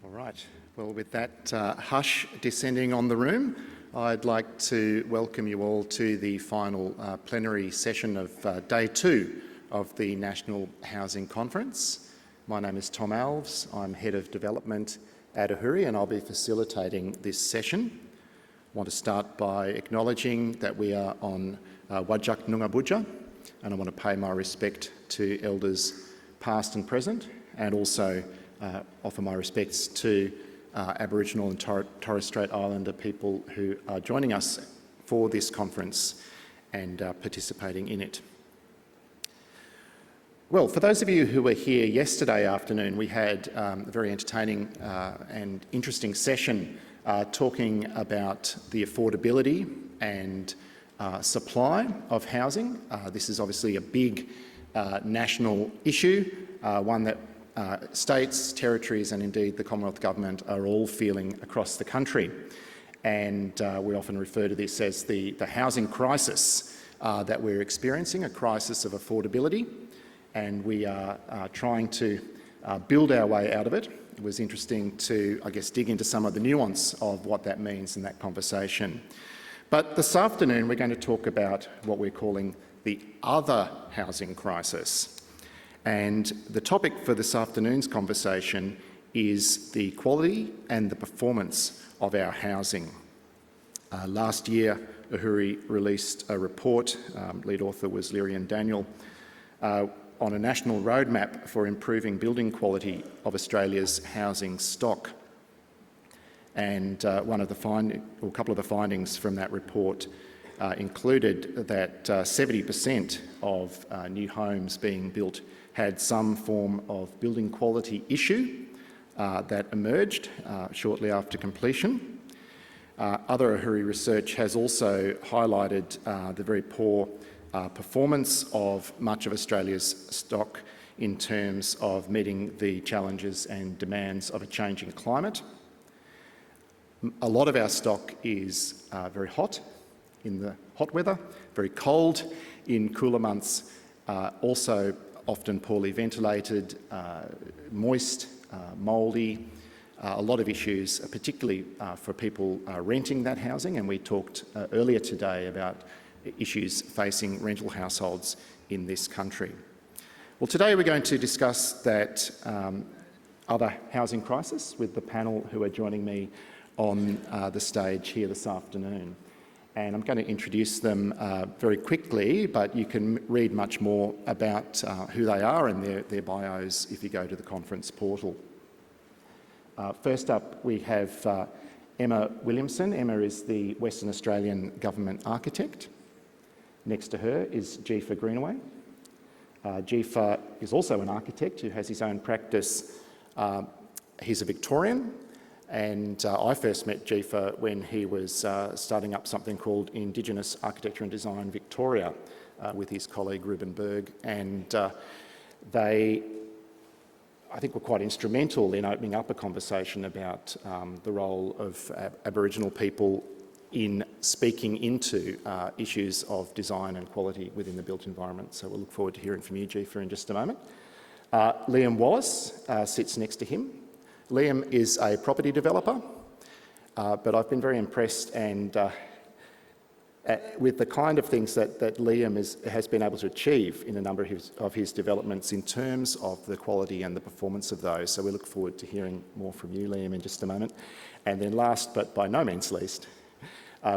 All right. Well, with that hush descending on the room, I'd like to welcome you all to the final plenary session of day 2 of the National Housing Conference. My name is Tom Alves. I'm Head of Development at AHURI and I'll be facilitating this session. I want to start by acknowledging that we are on Whadjuk Noongar Boodja, and I want to pay my respect to elders past and present, and also offer my respects to Aboriginal and Torres Strait Islander people who are joining us for this conference and participating in it. Well, for those of you who were here yesterday afternoon, we had a very entertaining and interesting session talking about the affordability and supply of housing. This is obviously a big national issue, one that states, territories and indeed the Commonwealth Government are all feeling across the country. And we often refer to this as the housing crisis that we're experiencing, a crisis of affordability, and we are trying to build our way out of it. It was interesting to, I guess, dig into some of the nuance of what that means in that conversation. But this afternoon we're going to talk about what we're calling the other housing crisis. And the topic for this afternoon's conversation is the quality and the performance of our housing. Last year, AHURI released a report, lead author was Lirian Daniel, on a national roadmap for improving building quality of Australia's housing stock. And a couple of the findings from that report included that 70% of new homes being built had some form of building quality issue that emerged shortly after completion. Other AHURI research has also highlighted the very poor performance of much of Australia's stock in terms of meeting the challenges and demands of a changing climate. A lot of our stock is very hot in the hot weather, very cold in cooler months, also often poorly ventilated, moist, mouldy, a lot of issues, particularly for people renting that housing, and we talked earlier today about issues facing rental households in this country. Well, today we're going to discuss that other housing crisis with the panel who are joining me on the stage here this afternoon. And I'm going to introduce them very quickly, but you can read much more about who they are and their bios if you go to the conference portal. First up, we have Emma Williamson. Emma is the Western Australian Government Architect. Next to her is Jefa Greenaway. Jefa is also an architect who has his own practice. He's a Victorian. And I first met Jefa when he was starting up something called Indigenous Architecture and Design Victoria with his colleague Ruben Berg, and they, I think, were quite instrumental in opening up a conversation about the role of Aboriginal people in speaking into issues of design and quality within the built environment. So we'll look forward to hearing from you, Jefa, in just a moment. Liam Wallis sits next to him. Liam is a property developer, but I've been very impressed with the kind of things that Liam has been able to achieve in a number of his developments in terms of the quality and the performance of those. So we look forward to hearing more from you, Liam, in just a moment. And then last, but by no means least,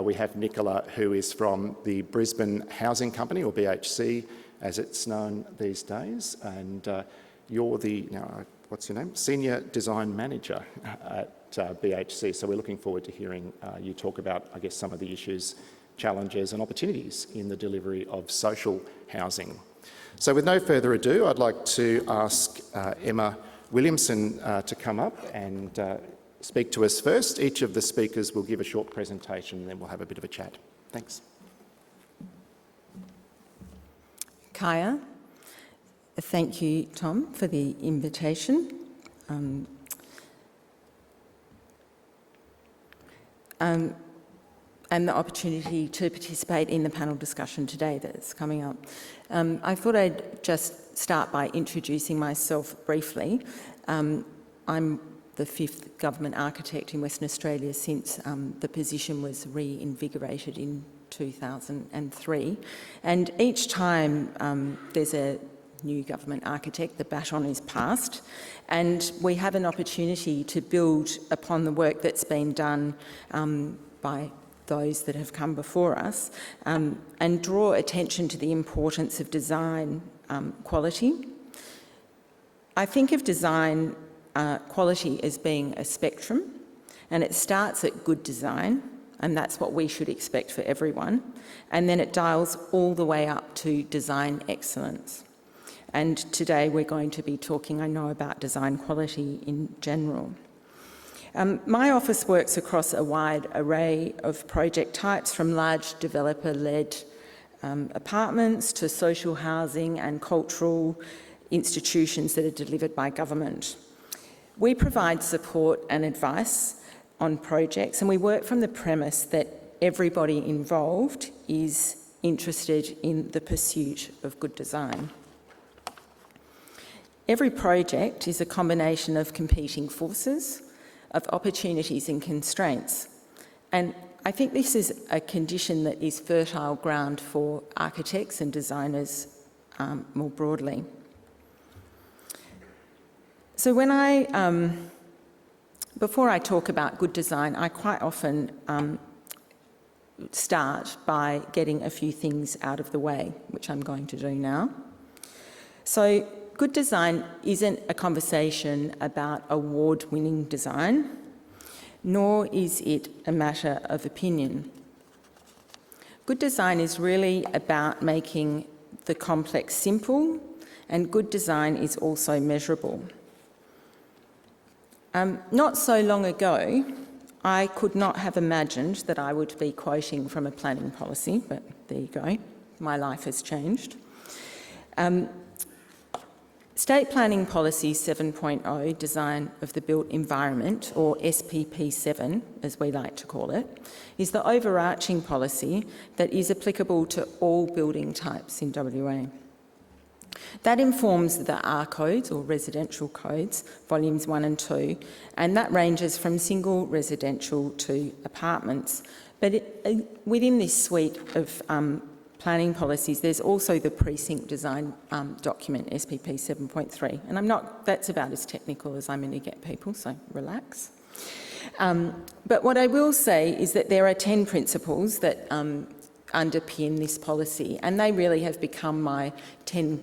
we have Nicola, who is from the Brisbane Housing Company, or BHC as it's known these days, and you're the, what's your name? Senior Design Manager at BHC. So we're looking forward to hearing you talk about, I guess, some of the issues, challenges and opportunities in the delivery of social housing. So with no further ado, I'd like to ask Emma Williamson to come up and speak to us first. Each of the speakers will give a short presentation and then we'll have a bit of a chat. Thanks. Kaya. Thank you, Tom, for the invitation. And the opportunity to participate in the panel discussion today that's coming up. I thought I'd just start by introducing myself briefly. I'm the 5th government architect in Western Australia since the position was reinvigorated in 2003. And each time there's a new government architect, the baton is passed, and we have an opportunity to build upon the work that's been done by those that have come before us and draw attention to the importance of design quality. I think of design quality as being a spectrum, and it starts at good design, and that's what we should expect for everyone, and then it dials all the way up to design excellence. And today we're going to be talking, I know, about design quality in general. My office works across a wide array of project types, from large developer-led apartments to social housing and cultural institutions that are delivered by government. We provide support and advice on projects, and we work from the premise that everybody involved is interested in the pursuit of good design. Every project is a combination of competing forces, of opportunities and constraints. And I think this is a condition that is fertile ground for architects and designers more broadly. So before I talk about good design, I quite often start by getting a few things out of the way, which I'm going to do now. So good design isn't a conversation about award-winning design, nor is it a matter of opinion. Good design is really about making the complex simple, and good design is also measurable. Not so long ago, I could not have imagined that I would be quoting from a planning policy, but there you go, my life has changed. State Planning Policy 7.0, Design of the Built Environment, or SPP7 as we like to call it, is the overarching policy that is applicable to all building types in WA. That informs the R codes, or residential codes, volumes 1 and 2, and that ranges from single residential to apartments. But within this suite of planning policies, there's also the precinct design document, SPP 7.3, and that's about as technical as I'm going to get people, so relax. But what I will say is that there are 10 principles that underpin this policy, and they really have become my 10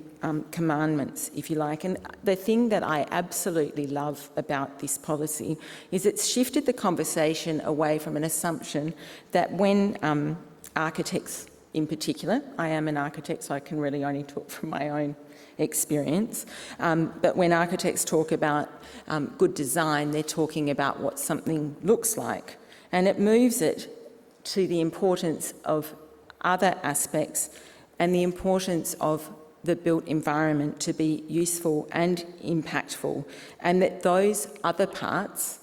commandments, if you like. And the thing that I absolutely love about this policy is it's shifted the conversation away from an assumption that when architects in particular, I am an architect so I can really only talk from my own experience, but when architects talk about good design, they're talking about what something looks like, and it moves it to the importance of other aspects and the importance of the built environment to be useful and impactful, and that those other parts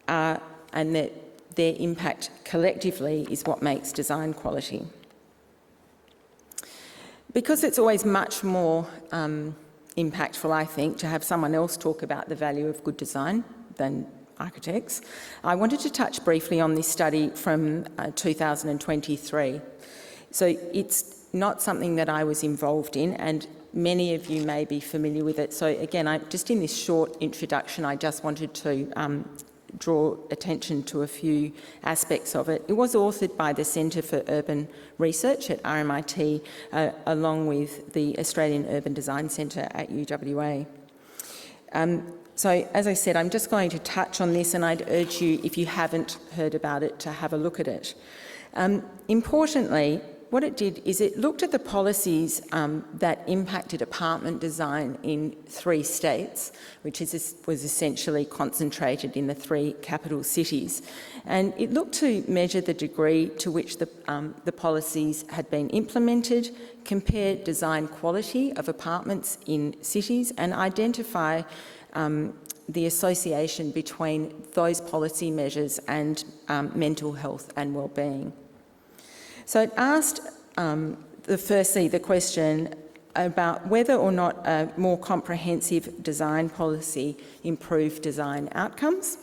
are, and that their impact collectively is what makes design quality. Because it's always much more impactful, I think, to have someone else talk about the value of good design than architects, I wanted to touch briefly on this study from 2023. So it's not something that I was involved in, and many of you may be familiar with it. So again, just in this short introduction, I just wanted to draw attention to a few aspects of it. It was authored by the Centre for Urban Research at RMIT, along with the Australian Urban Design Centre at UWA. So as I said, I'm just going to touch on this, and I'd urge you, if you haven't heard about it, to have a look at it. Importantly, what it did is it looked at the policies that impacted apartment design in 3 states, which was essentially concentrated in the 3 capital cities. And it looked to measure the degree to which the policies had been implemented, compare design quality of apartments in cities, and identify the association between those policy measures and mental health and wellbeing. So it asked, firstly, the question, about whether or not a more comprehensive design policy improved design outcomes,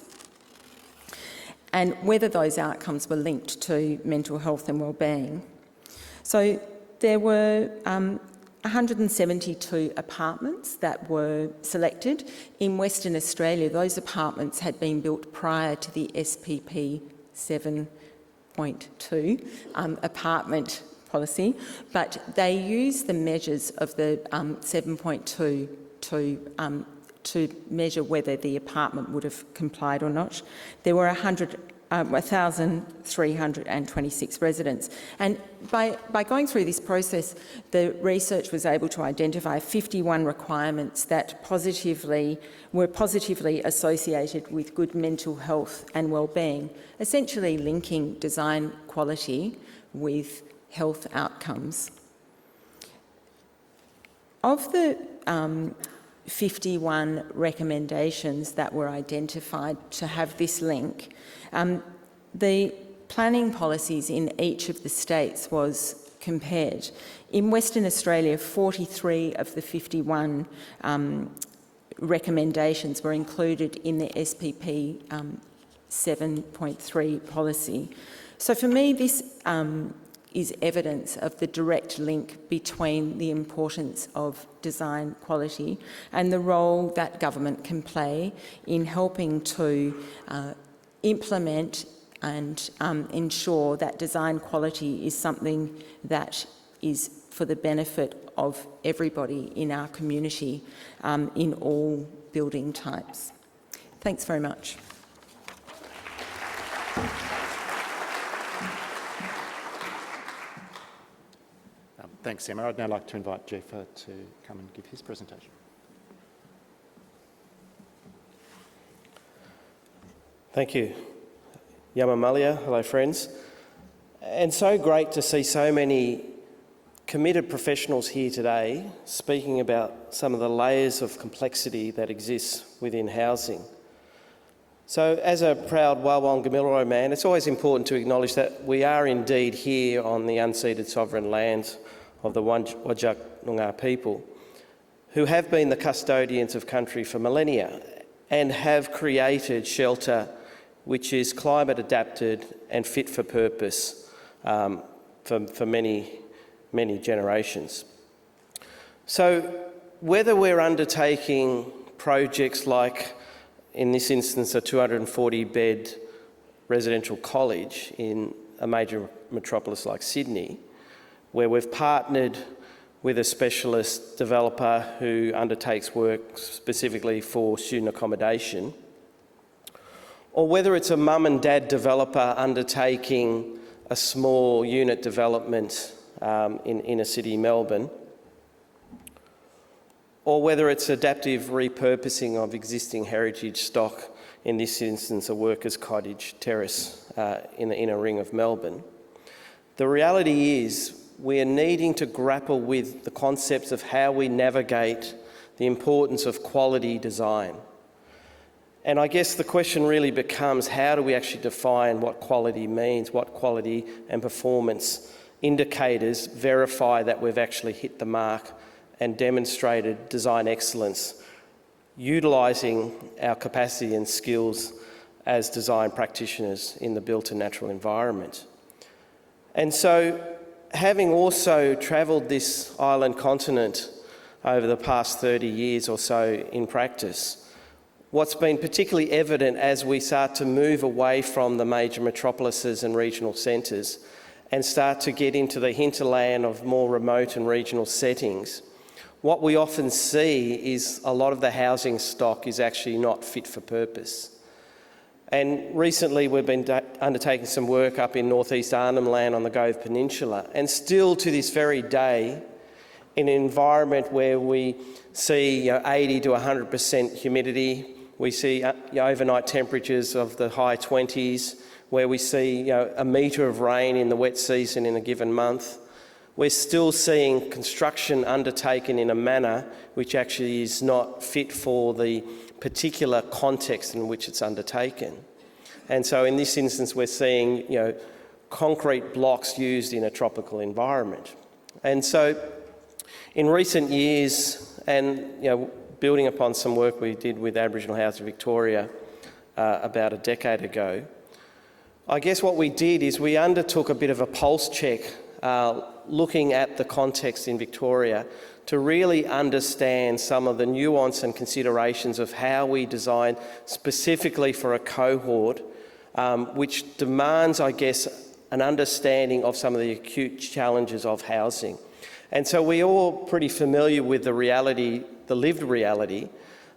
and whether those outcomes were linked to mental health and wellbeing. So there were 172 apartments that were selected. In Western Australia, those apartments had been built prior to the SPP 7.2 apartment policy, but they used the measures of the 7.2 to measure whether the apartment would have complied or not. There were 1,326 residents. And by going through this process, the research was able to identify 51 requirements that were positively associated with good mental health and wellbeing, essentially linking design quality with health outcomes. Of the 51 recommendations that were identified to have this link, the planning policies in each of the states was compared. In Western Australia, 43 of the 51 recommendations were included in the SPP 7.3 policy. So for me, this is evidence of the direct link between the importance of design quality and the role that government can play in helping to implement and ensure that design quality is something that is for the benefit of everybody in our community in all building types. Thanks very much. Thanks, Emma. I'd now like to invite Jefa to come and give his presentation. Thank you. Yamamalia, hello friends. And so great to see so many committed professionals here today speaking about some of the layers of complexity that exists within housing. So as a proud Walwangamilro man, it's always important to acknowledge that we are indeed here on the unceded sovereign lands of the Whadjuk Noongar people, who have been the custodians of country for millennia and have created shelter which is climate adapted and fit for purpose for many, many generations. So whether we're undertaking projects like, in this instance, a 240-bed residential college in a major metropolis like Sydney, where we've partnered with a specialist developer who undertakes work specifically for student accommodation, or whether it's a mum and dad developer undertaking a small unit development in inner city Melbourne, or whether it's adaptive repurposing of existing heritage stock, in this instance a workers' cottage terrace in the inner ring of Melbourne. The reality is we are needing to grapple with the concepts of how we navigate the importance of quality design. And I guess the question really becomes, how do we actually define what quality means, what quality and performance indicators verify that we've actually hit the mark and demonstrated design excellence, utilising our capacity and skills as design practitioners in the built and natural environment. And so, having also travelled this island continent over the past 30 years or so in practice, what's been particularly evident as we start to move away from the major metropolises and regional centres and start to get into the hinterland of more remote and regional settings, what we often see is a lot of the housing stock is actually not fit for purpose. And recently we've been undertaking some work up in northeast Arnhem Land on the Gove Peninsula, and still to this very day, in an environment where we see 80 to 100% humidity, we see overnight temperatures of the high 20s, where we see a metre of rain in the wet season in a given month, we're still seeing construction undertaken in a manner which actually is not fit for the particular context in which it's undertaken. And so in this instance, we're seeing concrete blocks used in a tropical environment. And so In recent years, and building upon some work we did with Aboriginal Housing Victoria about a decade ago, I guess what we did is we undertook a bit of a pulse check looking at the context in Victoria to really understand some of the nuance and considerations of how we design specifically for a cohort which demands, I guess, an understanding of some of the acute challenges of housing. And so we're all pretty familiar with the reality, the lived reality,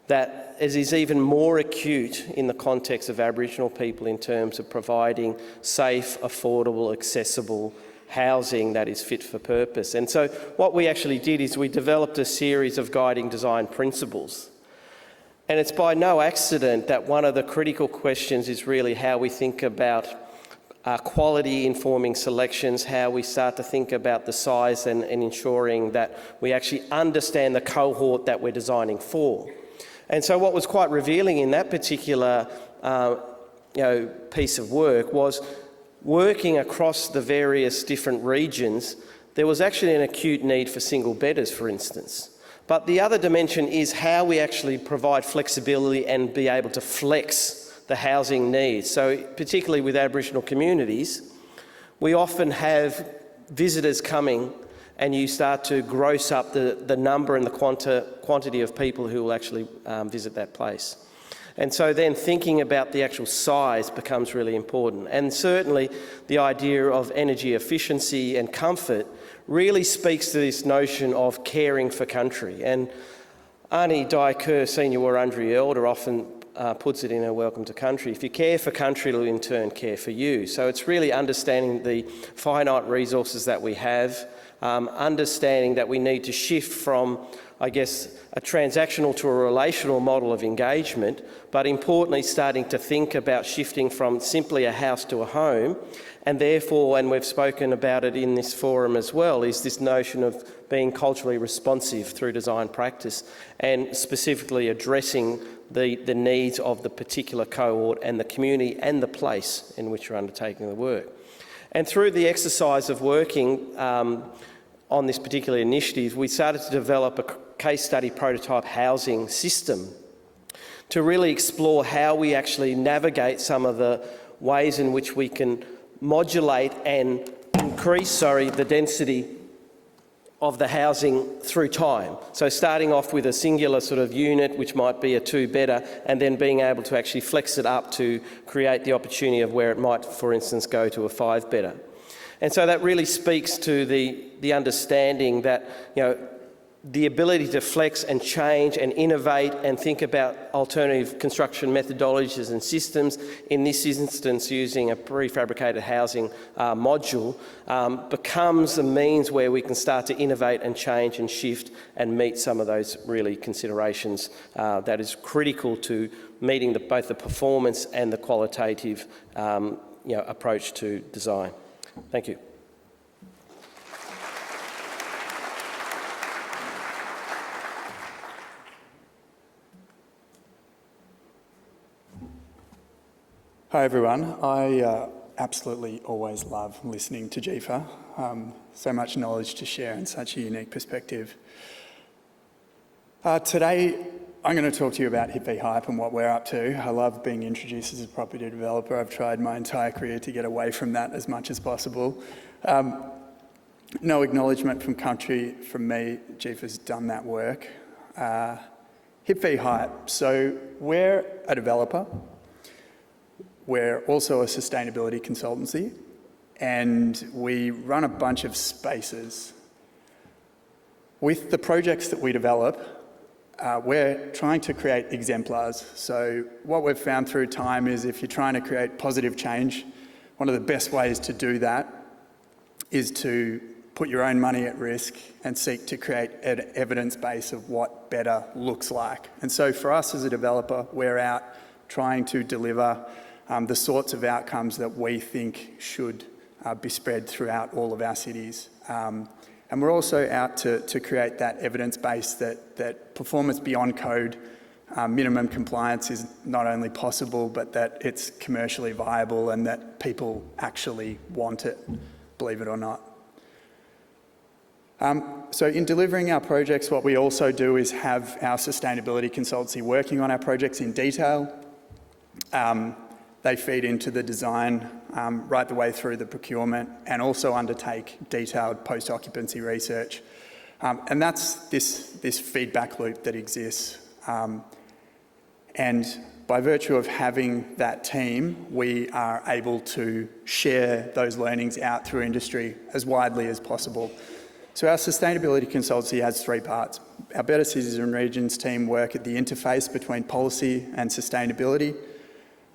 that it is even more acute in the context of Aboriginal people in terms of providing safe, affordable, accessible housing that is fit for purpose. And so what we actually did is we developed a series of guiding design principles. And it's by no accident that one of the critical questions is really how we think about quality informing selections, how we start to think about the size and ensuring that we actually understand the cohort that we're designing for. And so what was quite revealing in that particular piece of work was working across the various different regions, there was actually an acute need for single bedders, for instance. But the other dimension is how we actually provide flexibility and be able to flex the housing needs. So particularly with Aboriginal communities, we often have visitors coming and you start to gross up the number and the quantity of people who will actually visit that place. And so then thinking about the actual size becomes really important. And certainly the idea of energy efficiency and comfort really speaks to this notion of caring for country. And Arnie Di Kerr, Senior Wurundjeri Elder, often puts it in her Welcome to Country. If you care for country, it'll in turn care for you. So it's really understanding the finite resources that we have, understanding that we need to shift from, I guess, a transactional to a relational model of engagement, but importantly starting to think about shifting from simply a house to a home, and therefore, and we've spoken about it in this forum as well, is this notion of being culturally responsive through design practice and specifically addressing the needs of the particular cohort and the community and the place in which you're undertaking the work. And through the exercise of working on this particular initiative, we started to develop a case study prototype housing system to really explore how we actually navigate some of the ways in which we can modulate and increase, the density of the housing through time. So starting off with a singular sort of unit, which might be a two-bedder, and then being able to actually flex it up to create the opportunity of where it might, for instance, go to a five-bedder. And so that really speaks to the understanding that, the ability to flex and change and innovate and think about alternative construction methodologies and systems, in this instance using a prefabricated housing module, becomes a means where we can start to innovate and change and shift and meet some of those really considerations that is critical to meeting both the performance and the qualitative approach to design. Thank you. Hi everyone. I absolutely always love listening to Jefa. So much knowledge to share and such a unique perspective. Today I'm going to talk to you about Hip v Hype and what we're up to. I love being introduced as a property developer. I've tried my entire career to get away from that as much as possible. No acknowledgement from country from me. Jefa's done that work. Hip v Hype. So we're a developer. We're also a sustainability consultancy, and we run a bunch of spaces. With the projects that we develop, we're trying to create exemplars. So what we've found through time is if you're trying to create positive change, one of the best ways to do that is to put your own money at risk and seek to create an evidence base of what better looks like. And so for us as a developer, we're out trying to deliver the sorts of outcomes that we think should be spread throughout all of our cities. And we're also out to create that evidence base that performance beyond code, minimum compliance is not only possible, but that it's commercially viable and that people actually want it, believe it or not. So in delivering our projects, what we also do is have our sustainability consultancy working on our projects in detail. They feed into the design right the way through the procurement and also undertake detailed post-occupancy research. And that's this feedback loop that exists. And by virtue of having that team, we are able to share those learnings out through industry as widely as possible. So our sustainability consultancy has three parts. Our Better Cities and Regions team work at the interface between policy and sustainability.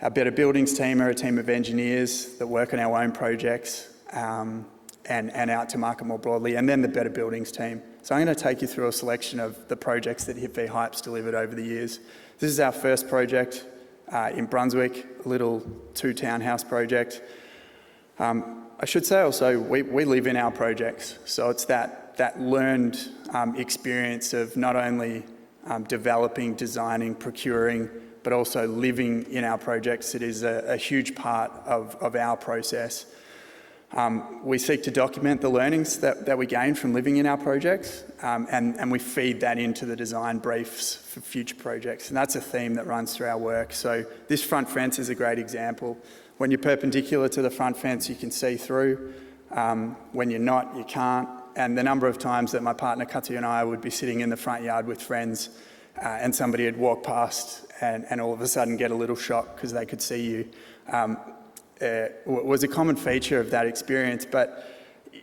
Our Better Buildings team are a team of engineers that work on our own projects and out to market more broadly, and then the Better Buildings team. So I'm going to take you through a selection of the projects that HIP Hype's delivered over the years. This is our first project in Brunswick, a little 2-townhouse project. I should say also, we live in our projects, so it's that learned experience of not only developing, designing, procuring, but also living in our projects. It is a huge part of our process. We seek to document the learnings that we gain from living in our projects, and we feed that into the design briefs for future projects, and that's a theme that runs through our work. So this front fence is a great example. When you're perpendicular to the front fence, you can see through. When you're not, you can't. And the number of times that my partner Katya and I would be sitting in the front yard with friends and somebody would walk past and all of a sudden get a little shock because they could see you was a common feature of that experience. But,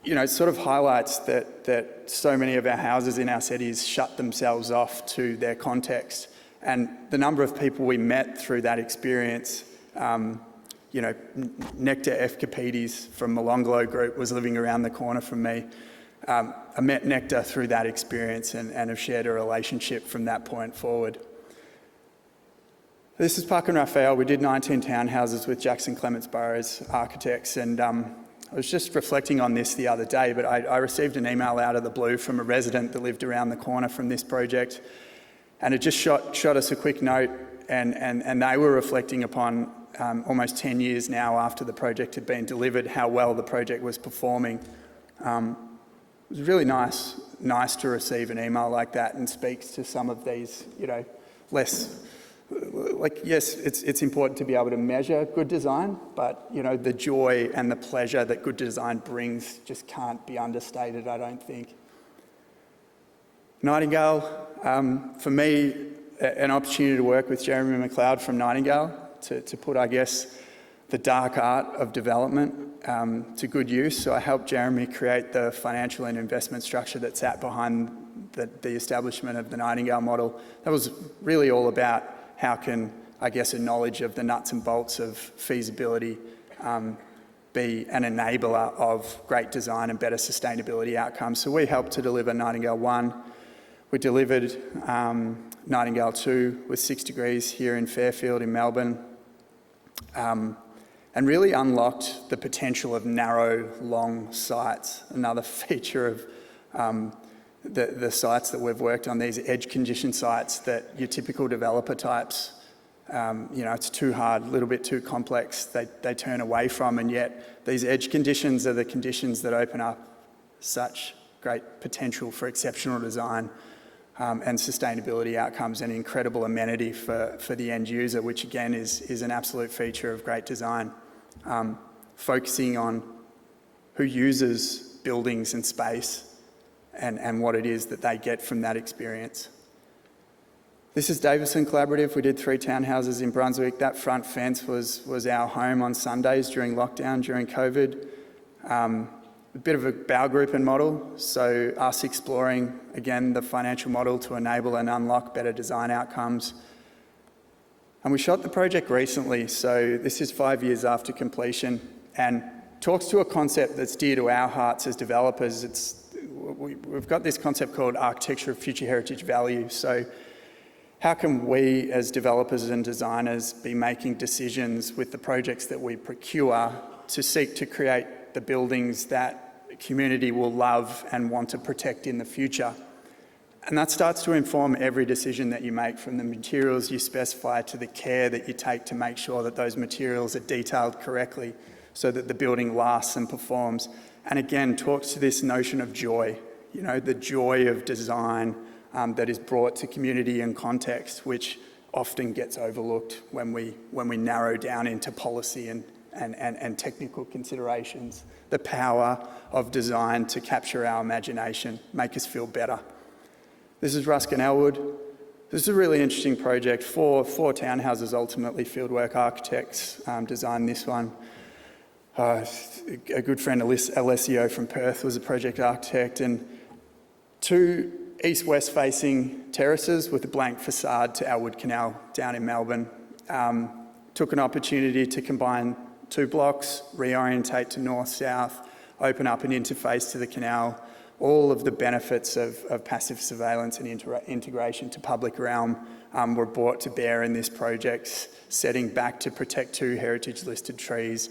you know, it sort of highlights that so many of our houses in our cities shut themselves off to their context. And the number of people we met through that experience, you know, Nectar Efkapides from Molonglo Group was living around the corner from me. I met Nectar through that experience and have shared a relationship from that point forward. This is Park and Raphael. We did 19 townhouses with Jackson Clements Burrows Architects, and I was just reflecting on this the other day, but I received an email out of the blue from a resident that lived around the corner from this project, and it just shot us a quick note, and they were reflecting upon almost 10 years now after the project had been delivered, how well the project was performing. It was really nice to receive an email like that and speaks to some of these, you know, less, like, yes, it's important to be able to measure good design, but, you know, the joy and the pleasure that good design brings just can't be understated, I don't think. Nightingale, for me, an opportunity to work with Jeremy McLeod from Nightingale to put, I guess, the dark art of development to good use. So I helped Jeremy create the financial and investment structure that sat behind the establishment of the Nightingale model. That was really all about how can, I guess, a knowledge of the nuts and bolts of feasibility be an enabler of great design and better sustainability outcomes. So we helped to deliver Nightingale 1. We delivered Nightingale 2 with 6 Degrees here in Fairfield in Melbourne, and really unlocked the potential of narrow, long sites. Another feature of the sites that we've worked on, these edge condition sites that your typical developer types, you know, it's too hard, a little bit too complex, they turn away from, and yet these edge conditions are the conditions that open up such great potential for exceptional design and sustainability outcomes and incredible amenity for the end user, which again is an absolute feature of great design. Focusing on who uses buildings and space and what it is that they get from that experience. This is Davison Collaborative. We did 3 townhouses in Brunswick. That front fence was our home on Sundays during lockdown, during COVID. A bit of a bow grouping model, so us exploring, again, the financial model to enable and unlock better design outcomes. And we shot the project recently, so this is 5 years after completion, and talks to a concept that's dear to our hearts as developers. We've got this concept called architecture of future heritage value. So how can we as developers and designers be making decisions with the projects that we procure to seek to create the buildings that community will love and want to protect in the future? And that starts to inform every decision that you make, from the materials you specify to the care that you take to make sure that those materials are detailed correctly so that the building lasts and performs. And again, talks to this notion of joy. you know, the joy of design that is brought to community and context, which often gets overlooked when we narrow down into policy and technical considerations. The power of design to capture our imagination, make us feel better. This is Ruskin Elwood. This is a really interesting project. Four townhouses, ultimately. Fieldwork architects designed this one. A good friend, Alessio from Perth, was a project architect, and 2 east-west facing terraces with a blank facade to Elwood Canal down in Melbourne. Took an opportunity to combine 2 blocks, reorientate to north-south, open up an interface to the canal. All of the benefits of passive surveillance and integration to public realm were brought to bear in this project, setting back to protect 2 heritage-listed trees.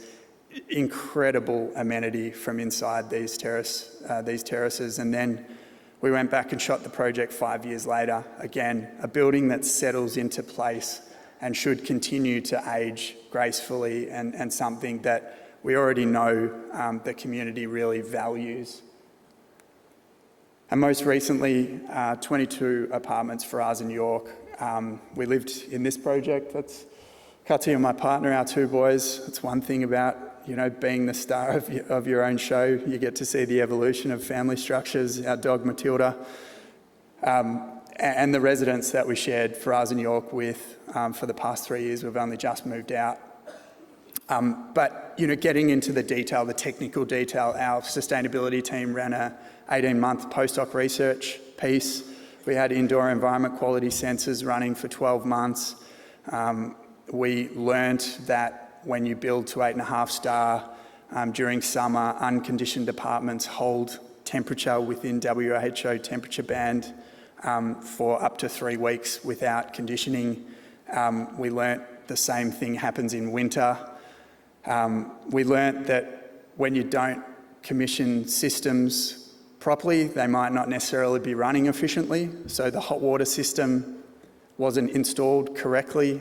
Incredible amenity from inside these terraces. And then we went back and shot the project 5 years later. Again, a building that settles into place and should continue to age gracefully, and something that we already know the community really values. And most recently, 22 apartments for us in York. We lived in this project. That's Cutty and my partner, our 2 boys. It's one thing about, you know, being the star of your own show. You get to see the evolution of family structures. Our dog Matilda, and the residents that we shared for us in York with for the past 3 years. We've only just moved out. But, you know, getting into the detail, the technical detail, our sustainability team ran a 18-month postdoc research piece. We had indoor environment quality sensors running for 12 months. We learnt that when you build to 8.5 star during summer, unconditioned apartments hold temperature within WHO temperature band for up to 3 weeks without conditioning. We learnt the same thing happens in winter. We learnt that when you don't commission systems properly, they might not necessarily be running efficiently. So the hot water system wasn't installed correctly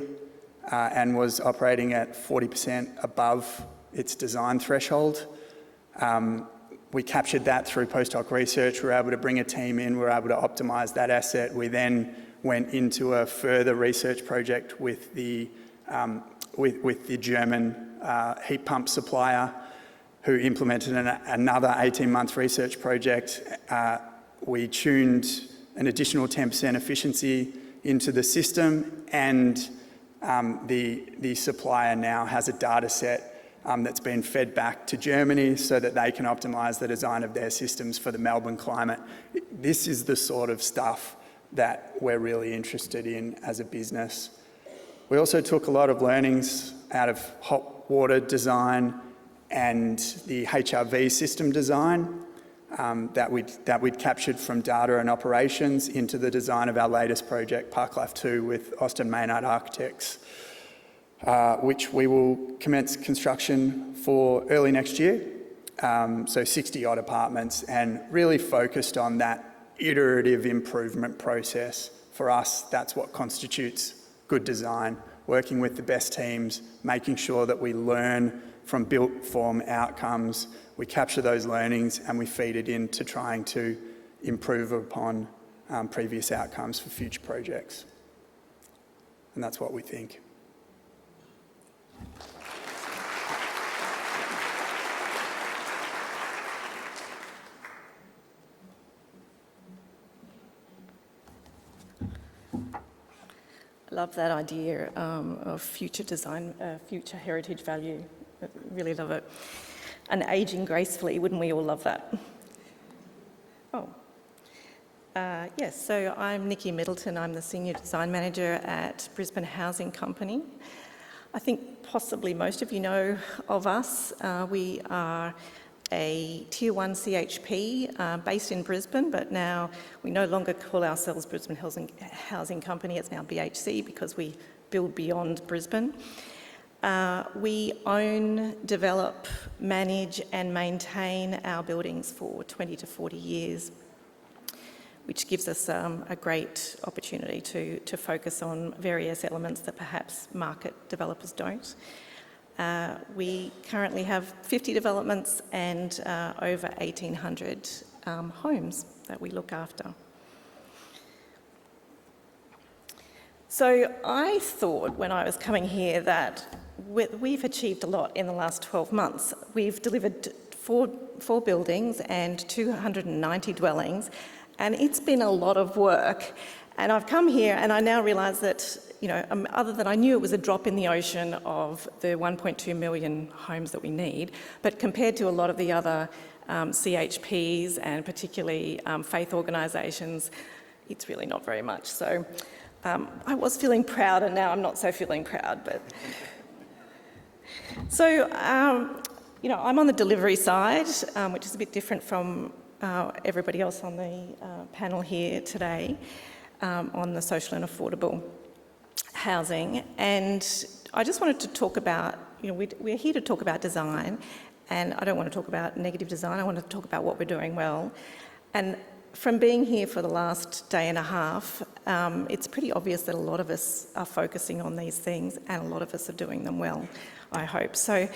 and was operating at 40% above its design threshold. We captured that through postdoc research. We were able to bring a team in, we were able to optimise that asset. We then went into a further research project with the German heat pump supplier, who implemented another 18-month research project. We tuned an additional 10% efficiency into the system, and the supplier now has a data set that's been fed back to Germany so that they can optimise the design of their systems for the Melbourne climate. This is the sort of stuff that we're really interested in as a business. We also took a lot of learnings out of hot water design and the HRV system design that we'd captured from data and operations into the design of our latest project, Parklife 2, with Austin Maynard Architects, which we will commence construction for early next year. So 60 odd apartments, and really focused on that iterative improvement process. For us, that's what constitutes good design, working with the best teams, making sure that we learn from built form outcomes, we capture those learnings and we feed it into trying to improve upon previous outcomes for future projects. And that's what we think. I love that idea of future design, future heritage value. I really love it. And ageing gracefully, wouldn't we all love that? Oh. Yes, so I'm Nicola Middleton. I'm the Senior Design Manager at Brisbane Housing Company. I think possibly most of you know of us. We are a Tier 1 CHP based in Brisbane, but now we no longer call ourselves Brisbane Housing Company. It's now BHC because we build beyond Brisbane. We own, develop, manage and maintain our buildings for 20 to 40 years, which gives us a great opportunity to focus on various elements that perhaps market developers don't. We currently have 50 developments and over 1,800 homes that we look after. So I thought when I was coming here that we've achieved a lot in the last 12 months. We've delivered four buildings and 290 dwellings, and it's been a lot of work. And I've come here and I now realise that, other than I knew it was a drop in the ocean of the 1.2 million homes that we need, but compared to a lot of the other CHPs and particularly faith organisations, it's really not very much. So I was feeling proud and now I'm not so feeling proud. But so, I'm on the delivery side, which is a bit different from everybody else on the panel here today, on the social and affordable housing. And I just wanted to talk about, we're here to talk about design, and I don't want to talk about negative design, I want to talk about what we're doing well. And from being here for the last day and a half, it's pretty obvious that a lot of us are focusing on these things and a lot of us are doing them well, I hope. So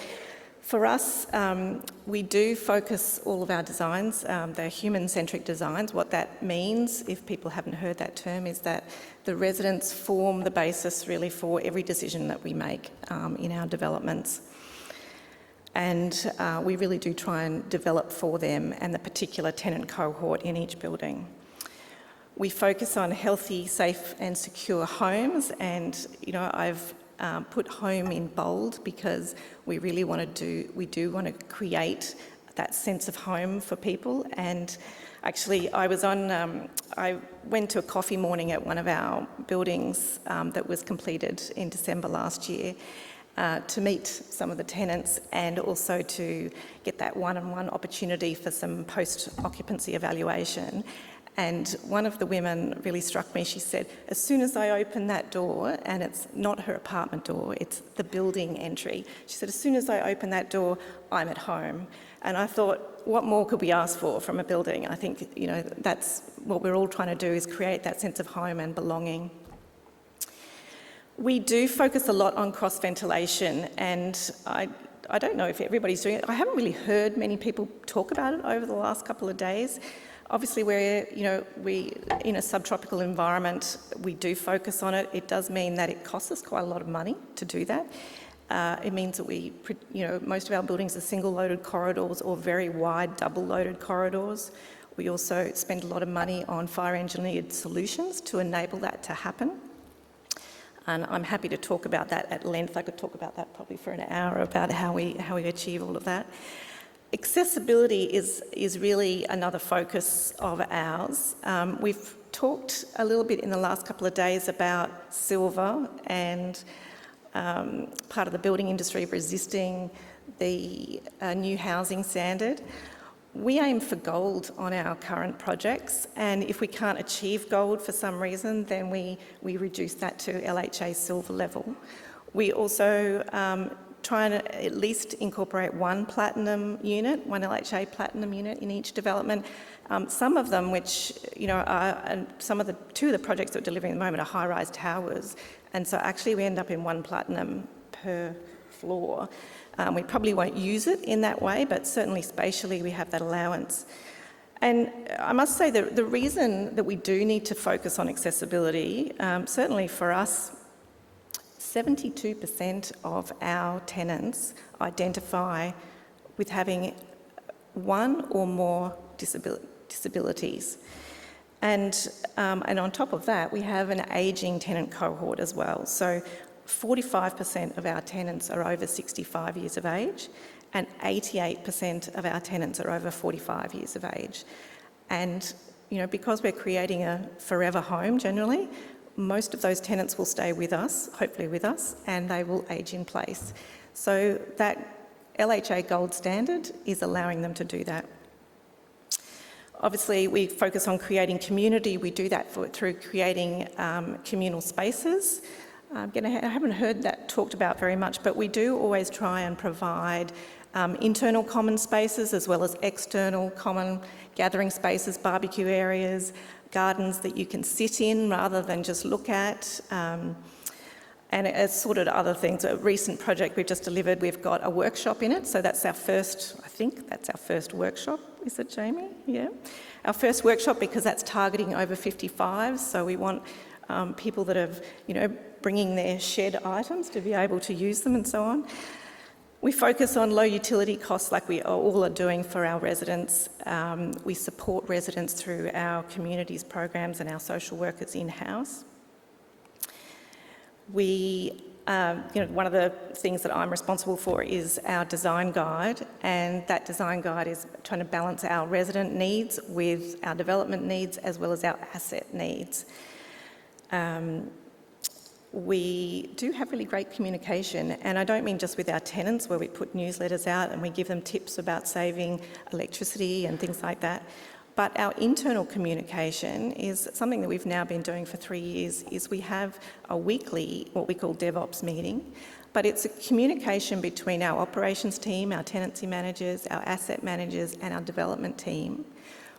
for us, we do focus all of our designs, they're human-centric designs. What that means, if people haven't heard that term, is that the residents form the basis really for every decision that we make in our developments. And we really do try and develop for them and the particular tenant cohort in each building. We focus on healthy, safe and secure homes, and I've put home in bold because we really want to create that sense of home for people. And actually I went to a coffee morning at one of our buildings that was completed in December last year, to meet some of the tenants and also to get that one-on-one opportunity for some post-occupancy evaluation. And one of the women really struck me. She said, as soon as I open that door, and it's not her apartment door, it's the building entry, she said, as soon as I open that door, I'm at home. And I thought, what more could we ask for from a building? I think, that's what we're all trying to do, is create that sense of home and belonging. We do focus a lot on cross-ventilation, and I don't know if everybody's doing it. I haven't really heard many people talk about it over the last couple of days. Obviously, we're in a subtropical environment. We do focus on it. It does mean that it costs us quite a lot of money to do that. It means that most of our buildings are single-loaded corridors or very wide double-loaded corridors. We also spend a lot of money on fire-engineered solutions to enable that to happen. And I'm happy to talk about that at length. I could talk about that probably for an hour, about how we achieve all of that. Accessibility is really another focus of ours. We've talked a little bit in the last couple of days about silver and part of the building industry resisting the new housing standard. We aim for gold on our current projects, and if we can't achieve gold for some reason, then we reduce that to LHA silver level. We also try and at least incorporate one LHA platinum unit in each development. Some of them, which are two of the projects that we're delivering at the moment are high-rise towers, and so actually we end up in one platinum per floor. We probably won't use it in that way, but certainly spatially we have that allowance. And I must say that the reason that we do need to focus on accessibility, certainly for us, 72% of our tenants identify with having one or more disabilities. And on top of that, we have an ageing tenant cohort as well. So 45% of our tenants are over 65 years of age, and 88% of our tenants are over 45 years of age. And, because we're creating a forever home generally, most of those tenants will stay with us, hopefully with us, and they will age in place. So that LHA gold standard is allowing them to do that. Obviously, we focus on creating community. We do that through creating communal spaces. I haven't heard that talked about very much, but we do always try and provide internal common spaces as well as external common gathering spaces, barbecue areas, gardens that you can sit in rather than just look at. And it sorted other things. A recent project we've just delivered, we've got a workshop in it. So that's our first, I think that's our first workshop. Is it, Jamie? Yeah. Our first workshop, because that's targeting over 55. So we want people that have, bringing their shed items to be able to use them and so on. We focus on low utility costs like we all are doing for our residents. We support residents through our communities programs and our social workers in-house. We, one of the things that I'm responsible for is our design guide, and that design guide is trying to balance our resident needs with our development needs as well as our asset needs. We do have really great communication, and I don't mean just with our tenants where we put newsletters out and we give them tips about saving electricity and things like that, but our internal communication is something that we've now been doing for 3 years. Is we have a weekly, what we call DevOps meeting, but it's a communication between our operations team, our tenancy managers, our asset managers and our development team,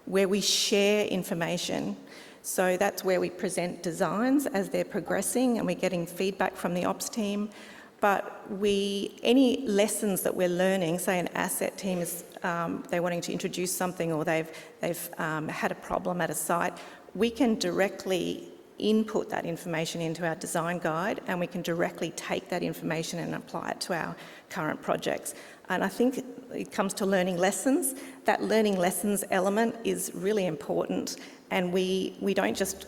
where we share information. So that's where we present designs as they're progressing and we're getting feedback from the ops team. But any lessons that we're learning, say an asset team is they're wanting to introduce something or they've had a problem at a site, we can directly input that information into our design guide and we can directly take that information and apply it to our current projects. And I think it comes to learning lessons. That learning lessons element is really important, and we don't just,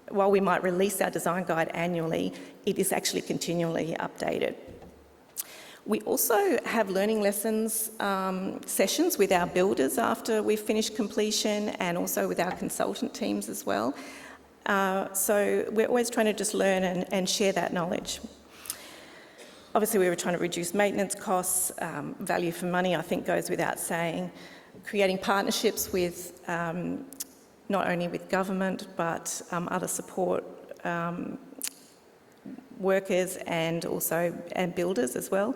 while we might release our design guide annually, it is actually continually updated. We also have learning lessons sessions with our builders after we've finished completion, and also with our consultant teams as well. So we're always trying to just learn and share that knowledge. Obviously, we were trying to reduce maintenance costs. Value for money, I think, goes without saying. Creating partnerships with not only with government but other support workers and also builders as well.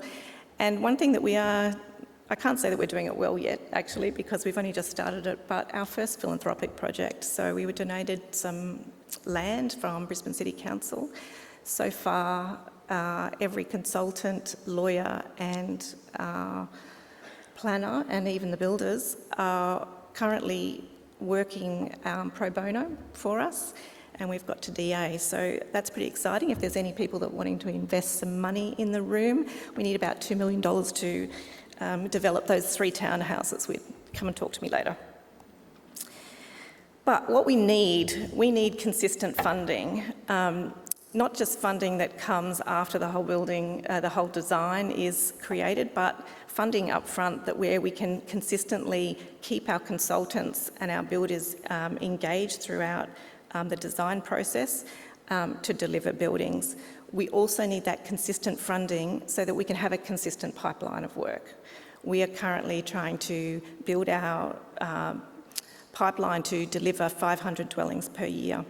And one thing that I can't say that we're doing it well yet, actually, because we've only just started it, but our first philanthropic project. So we were donated some land from Brisbane City Council. So far, every consultant, lawyer and planner and even the builders are currently working pro bono for us, and we've got to DA. So that's pretty exciting. If there's any people that are wanting to invest some money in the room, we need about $2 million to develop those 3 townhouses. Come and talk to me later. But what we need consistent funding. Not just funding that comes after the whole building, the whole design is created, but funding up front where we can consistently keep our consultants and our builders engaged throughout the design process to deliver buildings. We also need that consistent funding so that we can have a consistent pipeline of work. We are currently trying to build our pipeline to deliver 500 dwellings per year.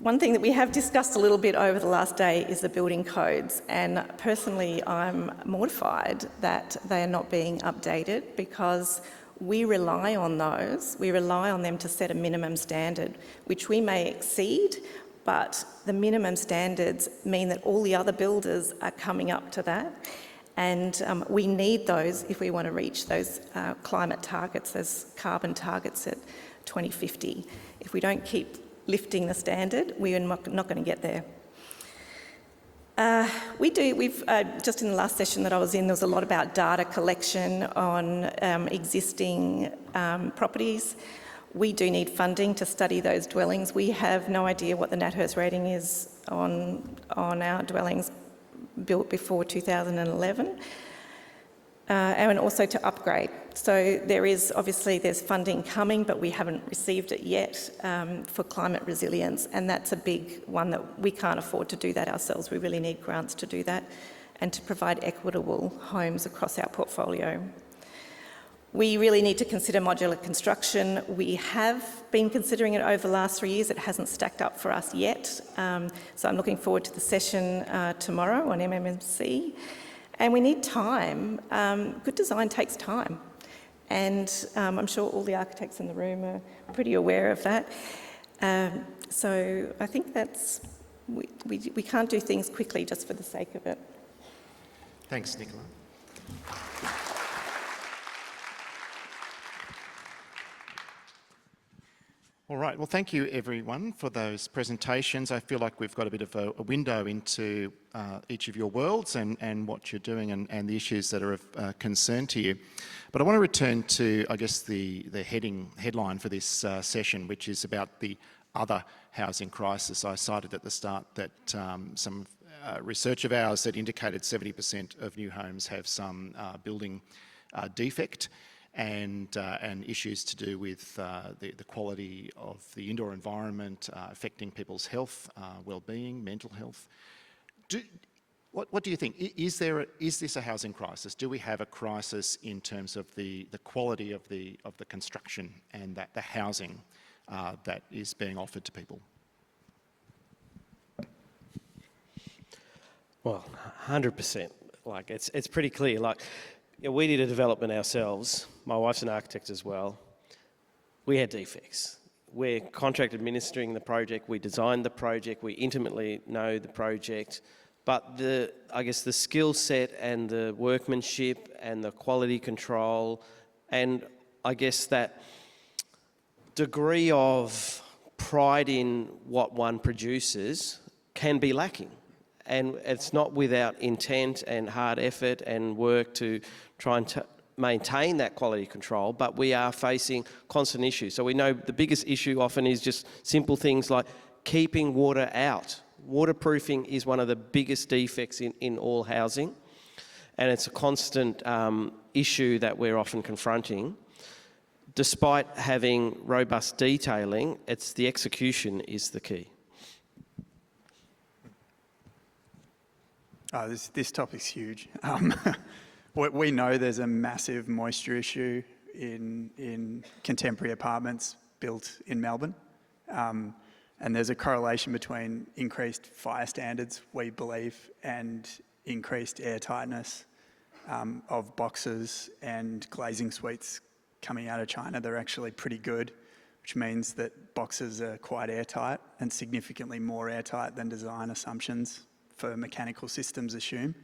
One thing that we have discussed a little bit over the last day is the building codes, and personally I'm mortified that they are not being updated, because we rely on those. We rely on them to set a minimum standard, which we may exceed, but the minimum standards mean that all the other builders are coming up to that, and we need those if we want to reach those climate targets, those carbon targets at 2050. If we don't keep lifting the standard, we are not going to get there. We've just in the last session that I was in, there was a lot about data collection on existing properties. We do need funding to study those dwellings. We have no idea what the NatHERS rating is on our dwellings built before 2011. And also to upgrade. So there's funding coming, but we haven't received it yet for climate resilience, and that's a big one that we can't afford to do that ourselves. We really need grants to do that and to provide equitable homes across our portfolio. We really need to consider modular construction. We have been considering it over the last 3 years. It hasn't stacked up for us yet. So I'm looking forward to the session tomorrow on MMMC. And we need time. Good design takes time. And I'm sure all the architects in the room are pretty aware of that. So I think that's we can't do things quickly just for the sake of it. Thanks, Nicola. All right, well, thank you everyone for those presentations. I feel like we've got a bit of a window into each of your worlds and what you're doing and the issues that are of concern to you. But I want to return to, I guess, the headline for this session, which is about the other housing crisis. I cited at the start that some research of ours that indicated 70% of new homes have some building defect. And issues to do with the quality of the indoor environment, affecting people's health, well-being, mental health. What do you think? Is this a housing crisis? Do we have a crisis in terms of the quality of the construction and the housing that is being offered to people? Well, 100%. Like it's pretty clear. Like, yeah, we did a development ourselves. My wife's an architect as well. We had defects. We're contract administering the project. We designed the project. We intimately know the project. But I guess the skill set and the workmanship and the quality control and I guess that degree of pride in what one produces can be lacking. And it's not without intent and hard effort and work to try and maintain that quality control, but we are facing constant issues. So we know the biggest issue often is just simple things like keeping water out. Waterproofing is one of the biggest defects in all housing, and it's a constant issue that we're often confronting. Despite having robust detailing, it's the execution is the key. Oh, this topic's huge. We know there's a massive moisture issue in contemporary apartments built in Melbourne. And there's a correlation between increased fire standards, we believe, and increased air tightness of boxes and glazing suites coming out of China. They're actually pretty good, which means that boxes are quite airtight and significantly more airtight than design assumptions for mechanical systems assume.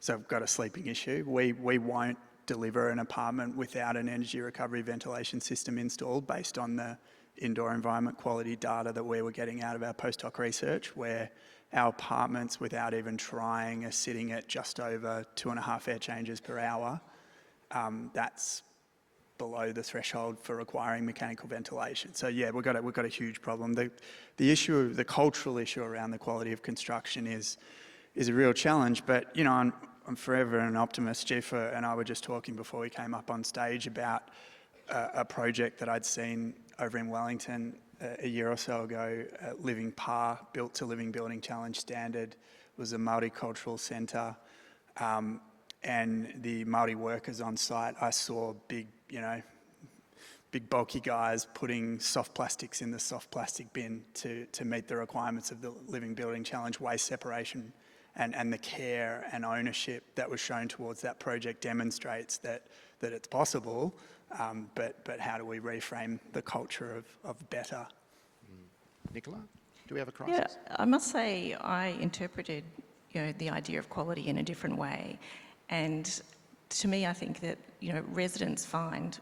So we've got a sleeping issue. We won't deliver an apartment without an energy recovery ventilation system installed based on the indoor environment quality data that we were getting out of our post-hoc research, where our apartments, without even trying, are sitting at just over 2.5 air changes per hour. That's below the threshold for requiring mechanical ventilation. So yeah, we've got a huge problem. The cultural issue around the quality of construction is a real challenge. But you know, I'm forever an optimist. Jefa and I were just talking before we came up on stage about a project that I'd seen over in Wellington a year or so ago. Living PAR, built to Living Building Challenge standard, was a multicultural centre. And the Māori workers on site, I saw big bulky guys putting soft plastics in the soft plastic bin to meet the requirements of the Living Building Challenge waste separation. And the care and ownership that was shown towards that project demonstrates that it's possible, but how do we reframe the culture of better? Nicola, do we have a crisis? Yeah, I must say I interpreted the idea of quality in a different way. And to me, I think that residents find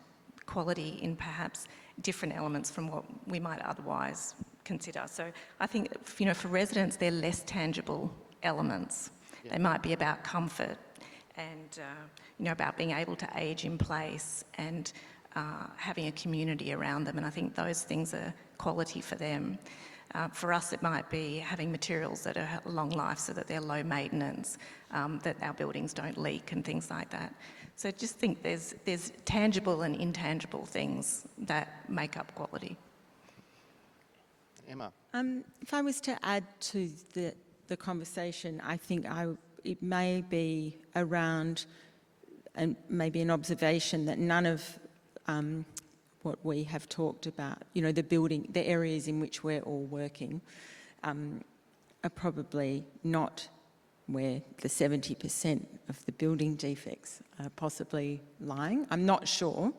quality in perhaps different elements from what we might otherwise consider. So I think for residents, they're less tangible elements. Yeah. They might be about comfort and about being able to age in place and having a community around them. And I think those things are quality for them. For us, it might be having materials that are long life so that they're low maintenance, that our buildings don't leak and things like that. So I just think there's tangible and intangible things that make up quality. Emma? If I was to add to the conversation, I think it may be around, and maybe an observation that none of what we have talked about, the areas in which we're all working, are probably not where the 70% of the building defects are possibly lying. I'm not sure,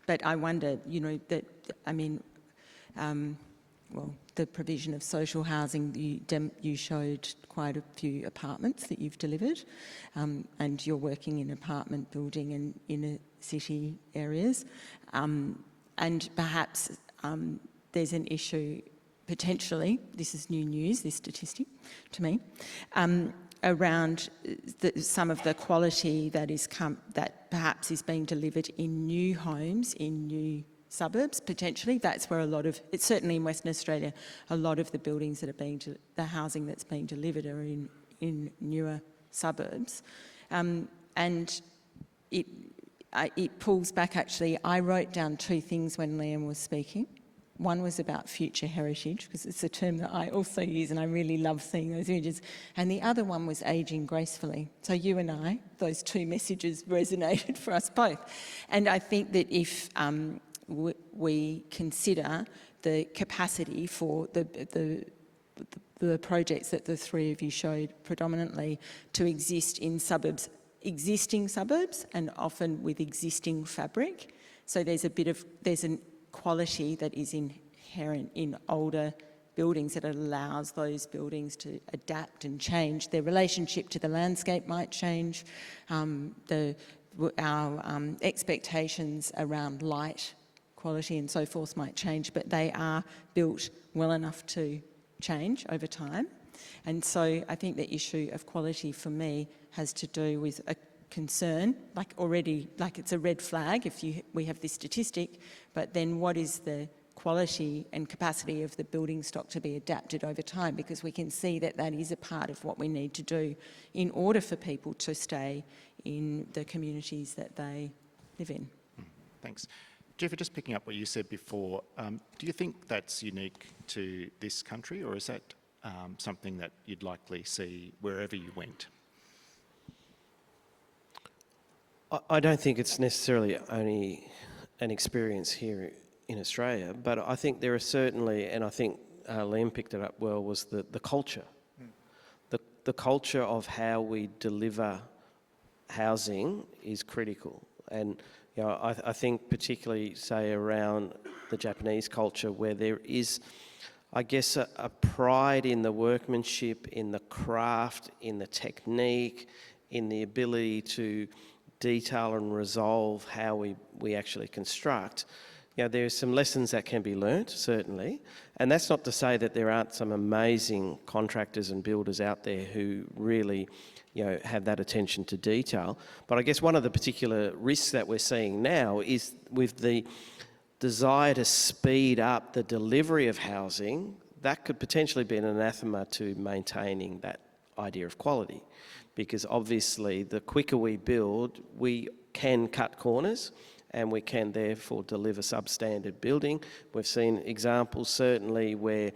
but I wonder, the the provision of social housing, you showed quite a few apartments that you've delivered, and you're working in apartment building and inner city areas, and perhaps there's an issue potentially, this is new news, this statistic to me, around some of the quality that perhaps is being delivered in new homes, in new suburbs, potentially. That's where it's certainly in Western Australia, a lot of the buildings that are the housing that's being delivered are in newer suburbs. And it pulls back, actually. I wrote down two things when Liam was speaking. One was about future heritage, because it's a term that I also use and I really love seeing those images. And the other one was ageing gracefully. So you and I, those two messages resonated for us both. And I think that if we consider the capacity for the projects that the three of you showed predominantly to exist in existing suburbs and often with existing fabric. So there's a quality that is inherent in older buildings that allows those buildings to adapt and change. Their relationship to the landscape might change. Our expectations around light quality and so forth might change, but they are built well enough to change over time. And so I think the issue of quality for me has to do with a concern, like it's a red flag if we have this statistic, but then what is the quality and capacity of the building stock to be adapted over time? Because we can see that is a part of what we need to do in order for people to stay in the communities that they live in. Thanks. Jefa, just picking up what you said before, do you think that's unique to this country, or is that something that you'd likely see wherever you went? I don't think it's necessarily only an experience here in Australia, but I think there are certainly, and I think Liam picked it up well, was the culture. The culture of how we deliver housing is critical. And I think particularly, say, around the Japanese culture, where there is, I guess, a pride in the workmanship, in the craft, in the technique, in the ability to detail and resolve how we actually construct. There's some lessons that can be learnt, certainly, and that's not to say that there aren't some amazing contractors and builders out there who really have that attention to detail. But I guess one of the particular risks that we're seeing now is with the desire to speed up the delivery of housing, that could potentially be an anathema to maintaining that idea of quality. Because obviously the quicker we build, we can cut corners and we can therefore deliver substandard building. We've seen examples certainly where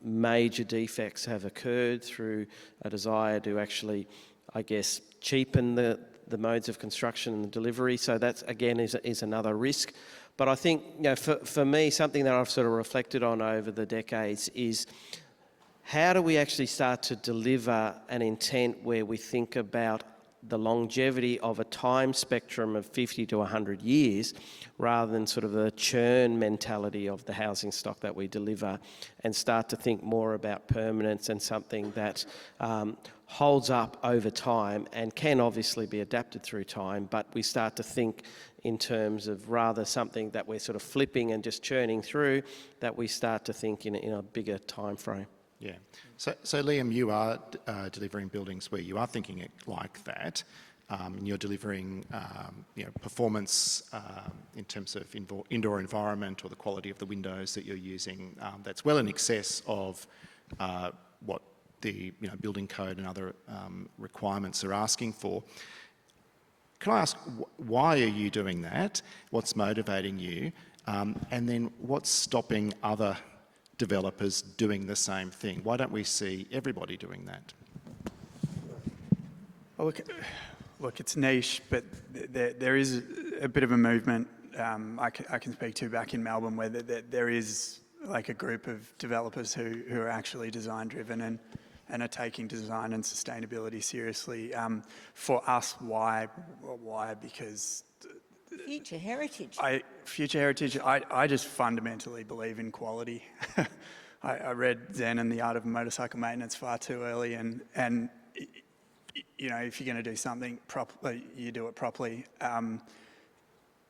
major defects have occurred through a desire to actually, I guess, cheapen the modes of construction and the delivery. So that's, again, is another risk. But I think, for me, something that I've sort of reflected on over the decades is how do we actually start to deliver an intent where we think about the longevity of a time spectrum of 50 to 100 years rather than sort of the churn mentality of the housing stock that we deliver, and start to think more about permanence and something that holds up over time and can obviously be adapted through time, but we start to think in terms of rather something that we're sort of flipping and just churning through, that we start to think in a bigger time frame. Yeah. So Liam, you are delivering buildings where you are thinking it like that. And you're delivering performance in terms of indoor environment or the quality of the windows that you're using that's well in excess of what the building code and other requirements are asking for. Can I ask, why are you doing that? What's motivating you? And then what's stopping other developers doing the same thing? Why don't we see everybody doing that? Well, look, it's niche, but there is a bit of a movement I can speak to back in Melbourne, where there is like a group of developers who are actually design driven and are taking design and sustainability seriously. For us, why? Because Future heritage. I just fundamentally believe in quality. I read Zen and the Art of Motorcycle Maintenance far too early, and you know, if you're going to do something properly, you do it properly.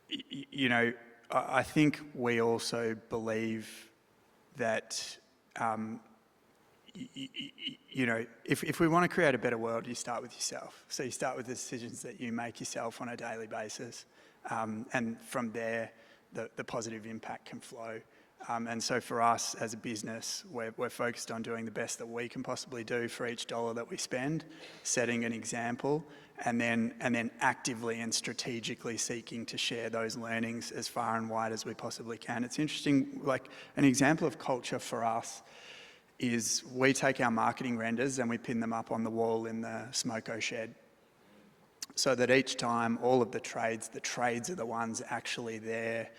You know, I think we also believe that, you know, if we want to create a better world, you start with yourself. So you start with the decisions that you make yourself on a daily basis, and from there, the positive impact can flow. And so for us as a business, we're focused on doing the best that we can possibly do for each dollar that we spend, setting an example, and then actively and strategically seeking to share those learnings as far and wide as we possibly can. It's interesting, like an example of culture for us is we take our marketing renders and we pin them up on the wall in the smoko shed, so that each time all of the trades are the ones actually there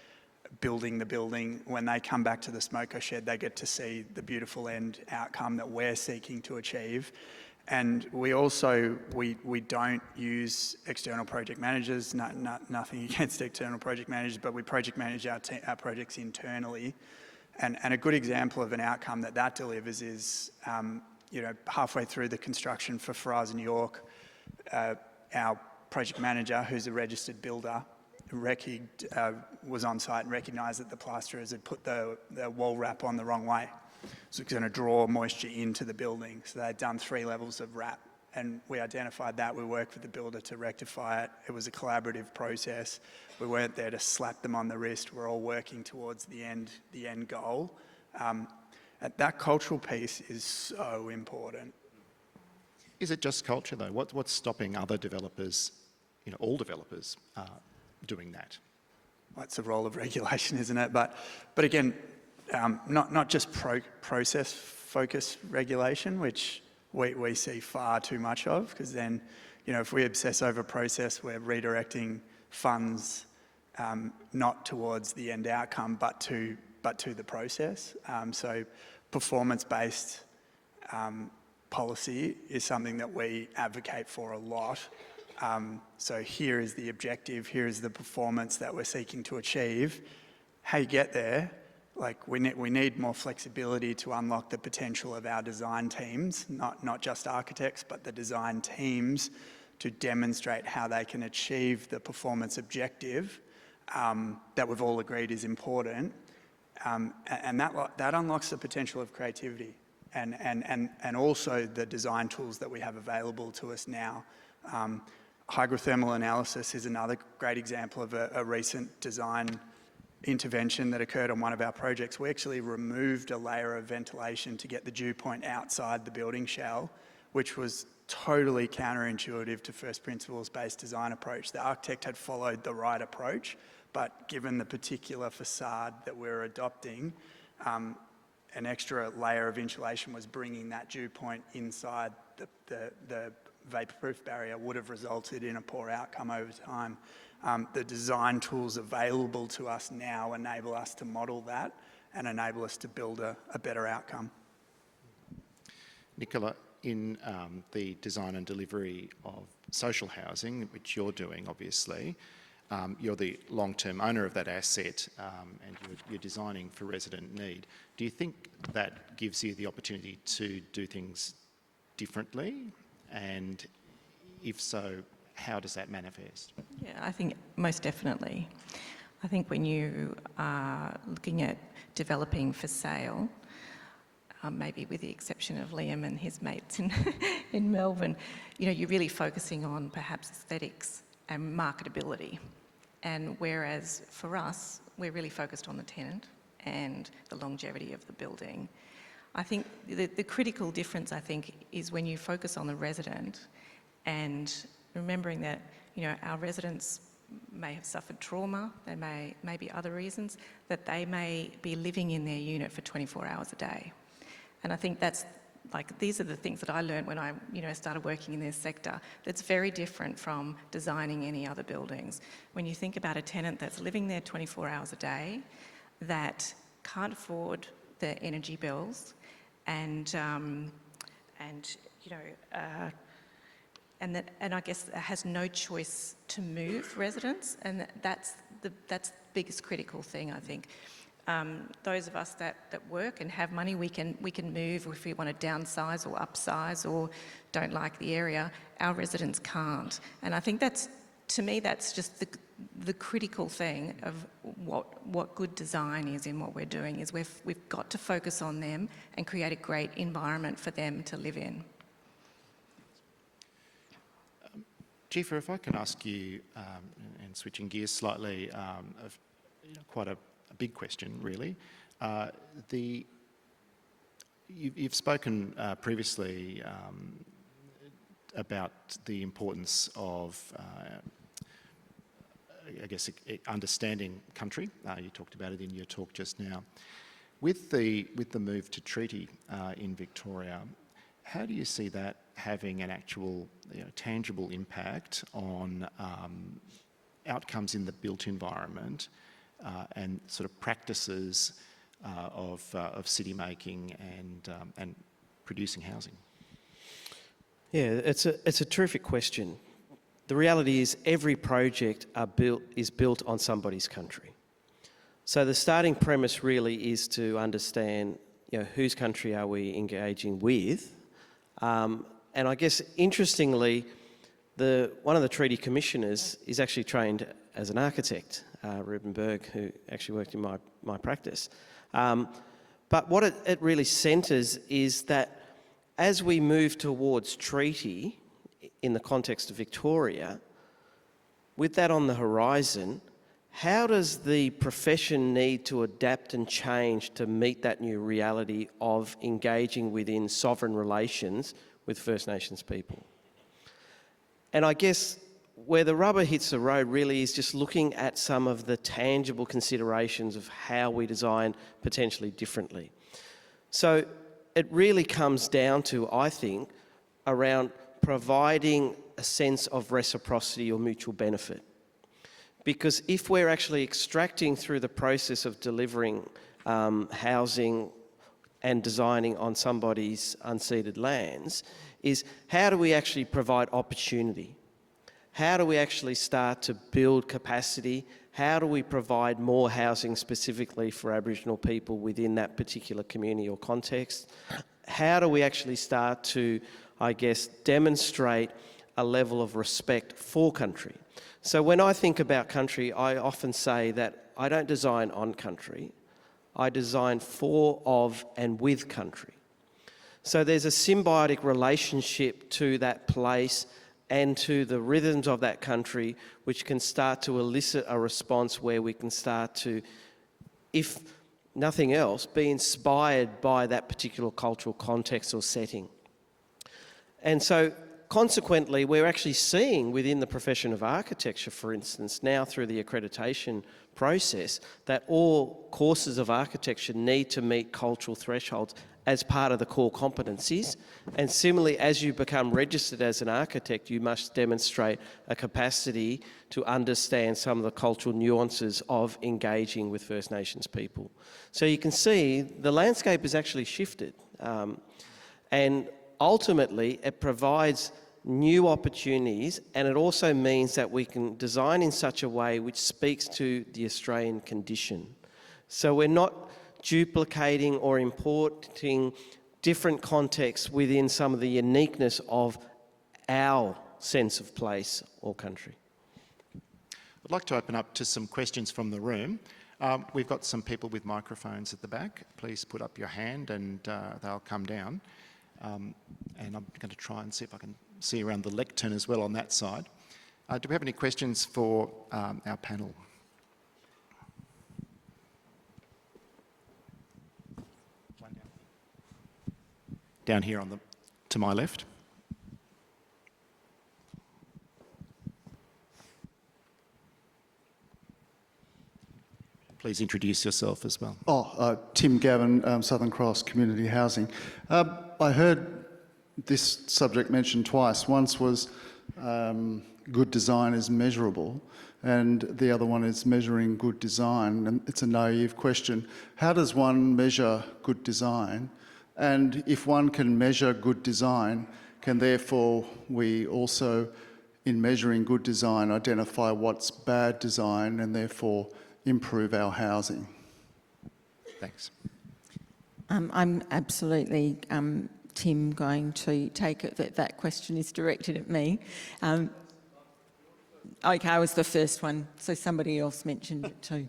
building the building. When they come back to the smoko shed, they get to see the beautiful end outcome that we're seeking to achieve. And we also, we don't use external project managers, nothing against external project managers, but we project manage our projects internally. And a good example of an outcome that delivers is, you know, halfway through the construction for Faraz New York, our project manager, who's a registered builder, was on site and recognised that the plasterers had put the wall wrap on the wrong way. So it's going to draw moisture into the building. So they'd done 3 levels of wrap, and we identified that. We worked with the builder to rectify it. It was a collaborative process. We weren't there to slap them on the wrist. We're all working towards the end goal. That cultural piece is so important. Is it just culture though? What's stopping other developers, you know, all developers, doing that? That's the role of regulation, isn't it? But again, not just process-focused regulation, which we see far too much of, because then, you know, if we obsess over process, we're redirecting funds not towards the end outcome, but to the process. So performance-based policy is something that we advocate for a lot. So here is the objective, here is the performance that we're seeking to achieve. How you get there, like we need more flexibility to unlock the potential of our design teams, not just architects, but the design teams, to demonstrate how they can achieve the performance objective that we've all agreed is important. And that unlocks the potential of creativity and also the design tools that we have available to us now. Hydrothermal analysis is another great example of a recent design intervention that occurred on one of our projects. We actually removed a layer of ventilation to get the dew point outside the building shell, which was totally counterintuitive to first principles based design approach. The architect had followed the right approach, but given the particular facade that we're adopting, an extra layer of insulation was bringing that dew point inside the vaporproof barrier, would have resulted in a poor outcome over time. The design tools available to us now enable us to model that and enable us to build a better outcome. Nicola, in the design and delivery of social housing, which you're doing obviously, you're the long-term owner of that asset, and you're designing for resident need. Do you think that gives you the opportunity to do things differently? And if so, how does that manifest? Yeah, I think most definitely. I think when you are looking at developing for sale, maybe with the exception of Liam and his mates in Melbourne, you know, you're really focusing on perhaps aesthetics and marketability. And whereas for us, we're really focused on the tenant and the longevity of the building. I think the critical difference, I think, is when you focus on the resident and remembering that, you know, our residents may have suffered trauma, there may be other reasons, that they may be living in their unit for 24 hours a day. And I think that's, like, these are the things that I learned when I, you know, started working in this sector. That's very different from designing any other buildings. When you think about a tenant that's living there 24 hours a day, that can't afford the energy bills, and you know, and I guess has no choice to move residents, and that's the biggest critical thing, I think. those of us that work and have money, we can move if we want to downsize or upsize or don't like the area. Our residents can't. And I think to me, that's just the critical thing of what good design is in what we're doing, is we've got to focus on them and create a great environment for them to live in. Jefa, if I can ask you, and switching gears slightly, quite a big question, really. You've spoken previously about the importance of, I guess, understanding country. You talked about it in your talk just now. With the move to treaty in Victoria, how do you see that having an actual, tangible impact on outcomes in the built environment and sort of practices of city making and producing housing? Yeah, it's a terrific question. The reality is every project is built on somebody's country. So the starting premise really is to understand, whose country are we engaging with? And I guess interestingly, one of the treaty commissioners is actually trained as an architect, Ruben Berg, who actually worked in my practice. But what it really centres is that as we move towards treaty in the context of Victoria, with that on the horizon, how does the profession need to adapt and change to meet that new reality of engaging within sovereign relations with First Nations people? And I guess where the rubber hits the road really is just looking at some of the tangible considerations of how we design potentially differently. So it really comes down to, I think, around providing a sense of reciprocity or mutual benefit. Because if we're actually extracting through the process of delivering housing and designing on somebody's unceded lands, is how do we actually provide opportunity? How do we actually start to build capacity? How do we provide more housing specifically for Aboriginal people within that particular community or context? How do we actually start to, I guess, demonstrate a level of respect for country? So when I think about country, I often say that I don't design on country, I design for, of, and with country. So there's a symbiotic relationship to that place and to the rhythms of that country, which can start to elicit a response where we can start to, if nothing else, be inspired by that particular cultural context or setting. And so consequently, we're actually seeing within the profession of architecture, for instance, now through the accreditation process, that all courses of architecture need to meet cultural thresholds as part of the core competencies. And similarly, as you become registered as an architect, you must demonstrate a capacity to understand some of the cultural nuances of engaging with First Nations people. So you can see the landscape has actually shifted. And ultimately, it provides new opportunities, and it also means that we can design in such a way which speaks to the Australian condition. So we're not duplicating or importing different contexts within some of the uniqueness of our sense of place or country. I'd like to open up to some questions from the room. We've got some people with microphones at the back. Please put up your hand and they'll come down. And I'm going to try and see if I can see around the lectern as well on that side. Do we have any questions for our panel? One down here to my left. Please introduce yourself as well. Tim Gavin, Southern Cross Community Housing. I heard this subject mentioned twice. Once was good design is measurable, and the other one is measuring good design. And it's a naive question. How does one measure good design? And if one can measure good design, can therefore we also, in measuring good design, identify what's bad design and therefore improve our housing? Thanks. I'm absolutely, Tim, going to take it that that question is directed at me. Okay, I was the first one, so somebody else mentioned it too.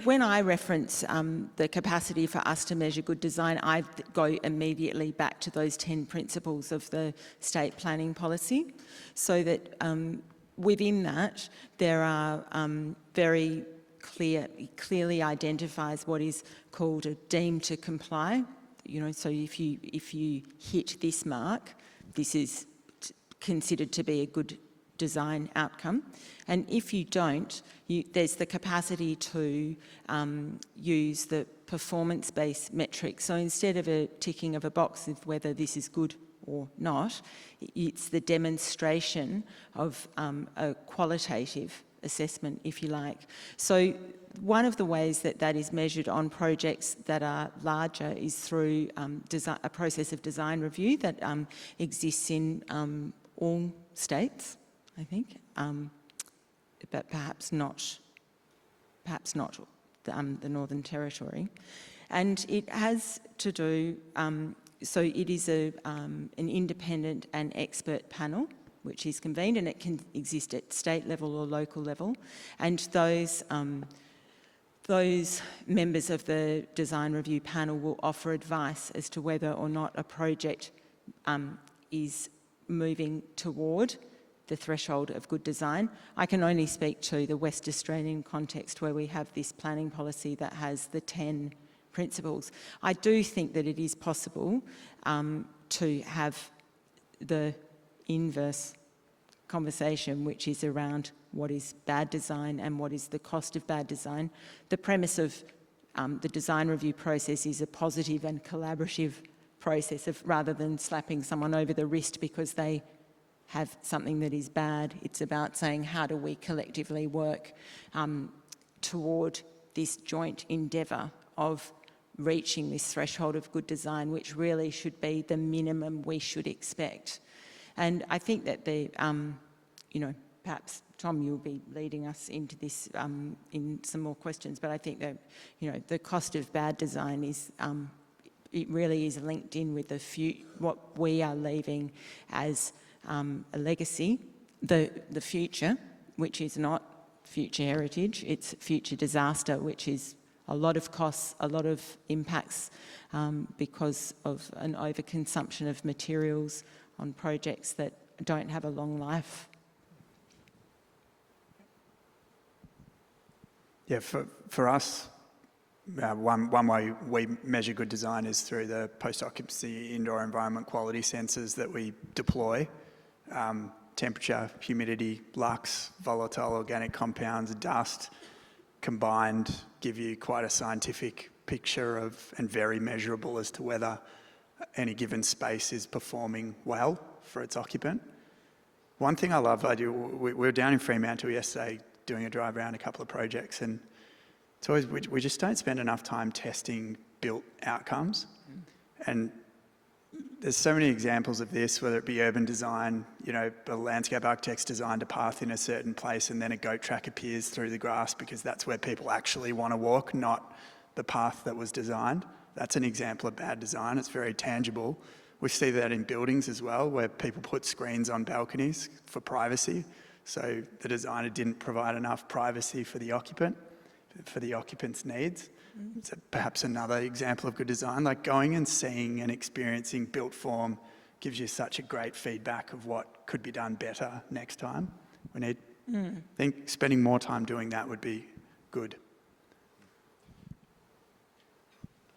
When I reference the capacity for us to measure good design, I go immediately back to those 10 principles of the state planning policy, so that within that there are very clearly identifies what is called a deemed to comply. You know, so if you hit this mark, this is considered to be a good design outcome, and if you don't, there's the capacity to use the performance-based metrics. So instead of a ticking of a box of whether this is good or not, it's the demonstration of a qualitative assessment, if you like. So one of the ways that that is measured on projects that are larger is through a process of design review that exists in all states, I think, but perhaps not the Northern Territory. And it has to do, so it is an independent and expert panel which is convened, and it can exist at state level or local level. And those members of the design review panel will offer advice as to whether or not a project is moving toward the threshold of good design. I can only speak to the West Australian context where we have this planning policy that has the 10 principles. I do think that it is possible to have the inverse conversation, which is around what is bad design and what is the cost of bad design. The premise of the design review process is a positive and collaborative process of, rather than slapping someone over the wrist because they have something that is bad. It's about saying, how do we collectively work toward this joint endeavour of reaching this threshold of good design, which really should be the minimum we should expect. And I think that perhaps Tom, you'll be leading us into this in some more questions, but I think that, the cost of bad design is, it really is linked in with what we are leaving as a legacy, the future, which is not future heritage, it's future disaster, which is a lot of costs, a lot of impacts because of an overconsumption of materials on projects that don't have a long life. Yeah, for us, one way we measure good design is through the post-occupancy indoor environment quality sensors that we deploy. Temperature, humidity, lux, volatile organic compounds, dust, combined give you quite a scientific picture of, and very measurable as to whether any given space is performing well for its occupant. One thing I love, we were down in Fremantle yesterday doing a drive around a couple of projects, and it's always, we just don't spend enough time testing built outcomes. And there's so many examples of this, whether it be urban design, the landscape architect's designed a path in a certain place and then a goat track appears through the grass because that's where people actually want to walk, not the path that was designed. That's an example of bad design. It's very tangible. We see that in buildings as well, where people put screens on balconies for privacy. So the designer didn't provide enough privacy for the occupant, for the occupant's needs. It's perhaps another example of good design, like going and seeing and experiencing built form gives you such a great feedback of what could be done better next time. I think spending more time doing that would be good.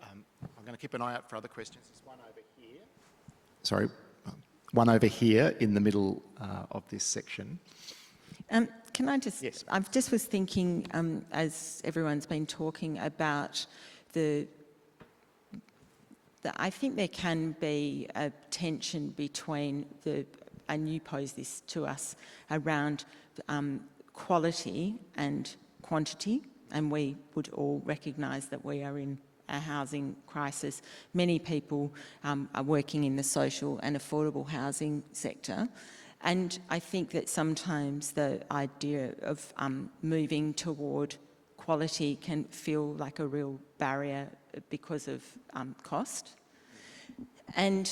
I'm going to keep an eye out for other questions. There's one over here. Sorry, one over here in the middle of this section. Can I just, yes. I just was thinking, as everyone's been talking about I think there can be a tension between and you pose this to us, around quality and quantity, and we would all recognise that we are in a housing crisis. Many people are working in the social and affordable housing sector. And I think that sometimes the idea of moving toward quality can feel like a real barrier because of cost. And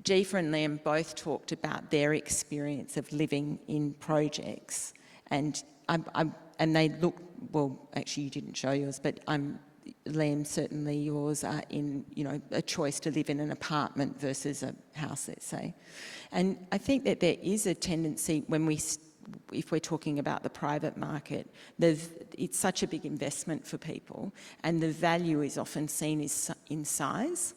Jefa and Liam both talked about their experience of living in projects, and they look, well, actually you didn't show yours, but Liam, certainly yours are in, a choice to live in an apartment versus a house, let's say. And I think that there is a tendency if we're talking about the private market, it's such a big investment for people, and the value is often seen as in size.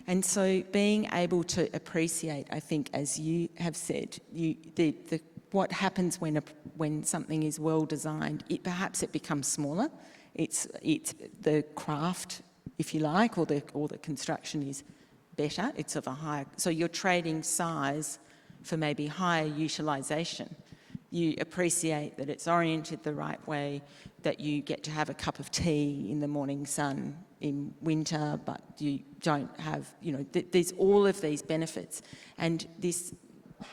And so being able to appreciate, I think, as you have said, what happens when something is well designed, perhaps it becomes smaller. It's the craft, if you like, or the construction is better. It's of a higher, so you're trading size for maybe higher utilisation. You appreciate that it's oriented the right way, that you get to have a cup of tea in the morning sun in winter, but you don't have, there's all of these benefits. And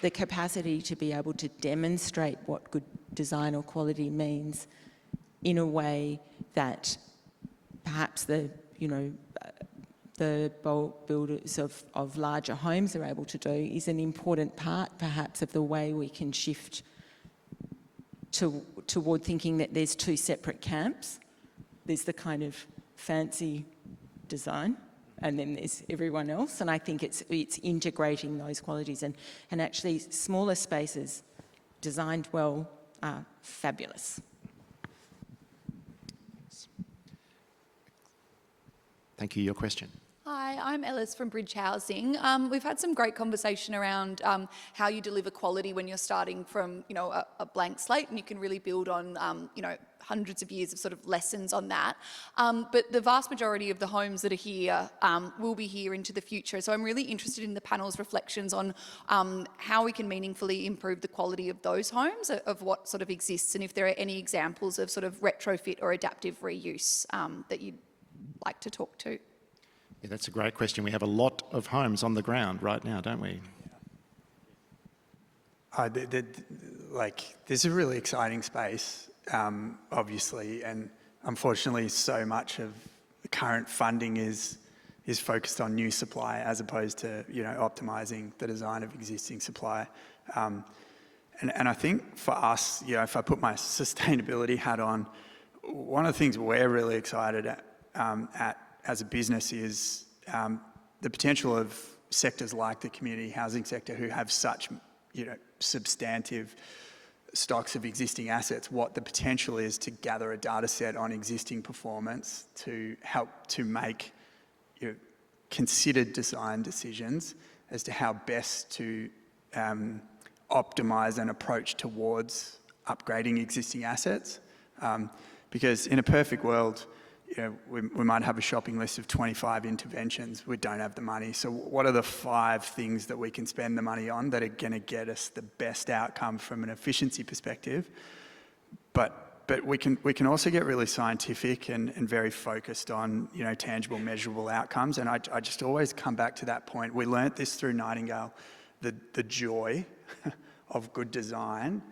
the capacity to be able to demonstrate what good design or quality means in a way that perhaps the builders of larger homes are able to do is an important part, perhaps, of the way we can shift toward thinking that there's two separate camps. There's the kind of fancy design, and then there's everyone else. And I think it's integrating those qualities, and actually smaller spaces designed well are fabulous. Thank you. Your question. Hi, I'm Ellis from Bridge Housing. We've had some great conversation around how you deliver quality when you're starting from, a blank slate, and you can really build on, hundreds of years of sort of lessons on that. But the vast majority of the homes that are here will be here into the future. So I'm really interested in the panel's reflections on how we can meaningfully improve the quality of those homes, of what sort of exists, and if there are any examples of sort of retrofit or adaptive reuse that you'd like to talk to. Yeah, that's a great question. We have a lot of homes on the ground right now, don't we? This is a really exciting space, obviously, and unfortunately so much of the current funding is focused on new supply as opposed to, optimising the design of existing supply. And I think for us, if I put my sustainability hat on, one of the things we're really excited at as a business is the potential of sectors like the community housing sector, who have such, substantive stocks of existing assets, what the potential is to gather a data set on existing performance to help to make considered design decisions as to how best to optimise an approach towards upgrading existing assets. Because in a perfect world, we might have a shopping list of 25 interventions. We don't have the money. So what are the 5 things that we can spend the money on that are going to get us the best outcome from an efficiency perspective? But we can also get really scientific and very focused on, tangible, measurable outcomes. And I just always come back to that point. We learnt this through Nightingale, the joy of good design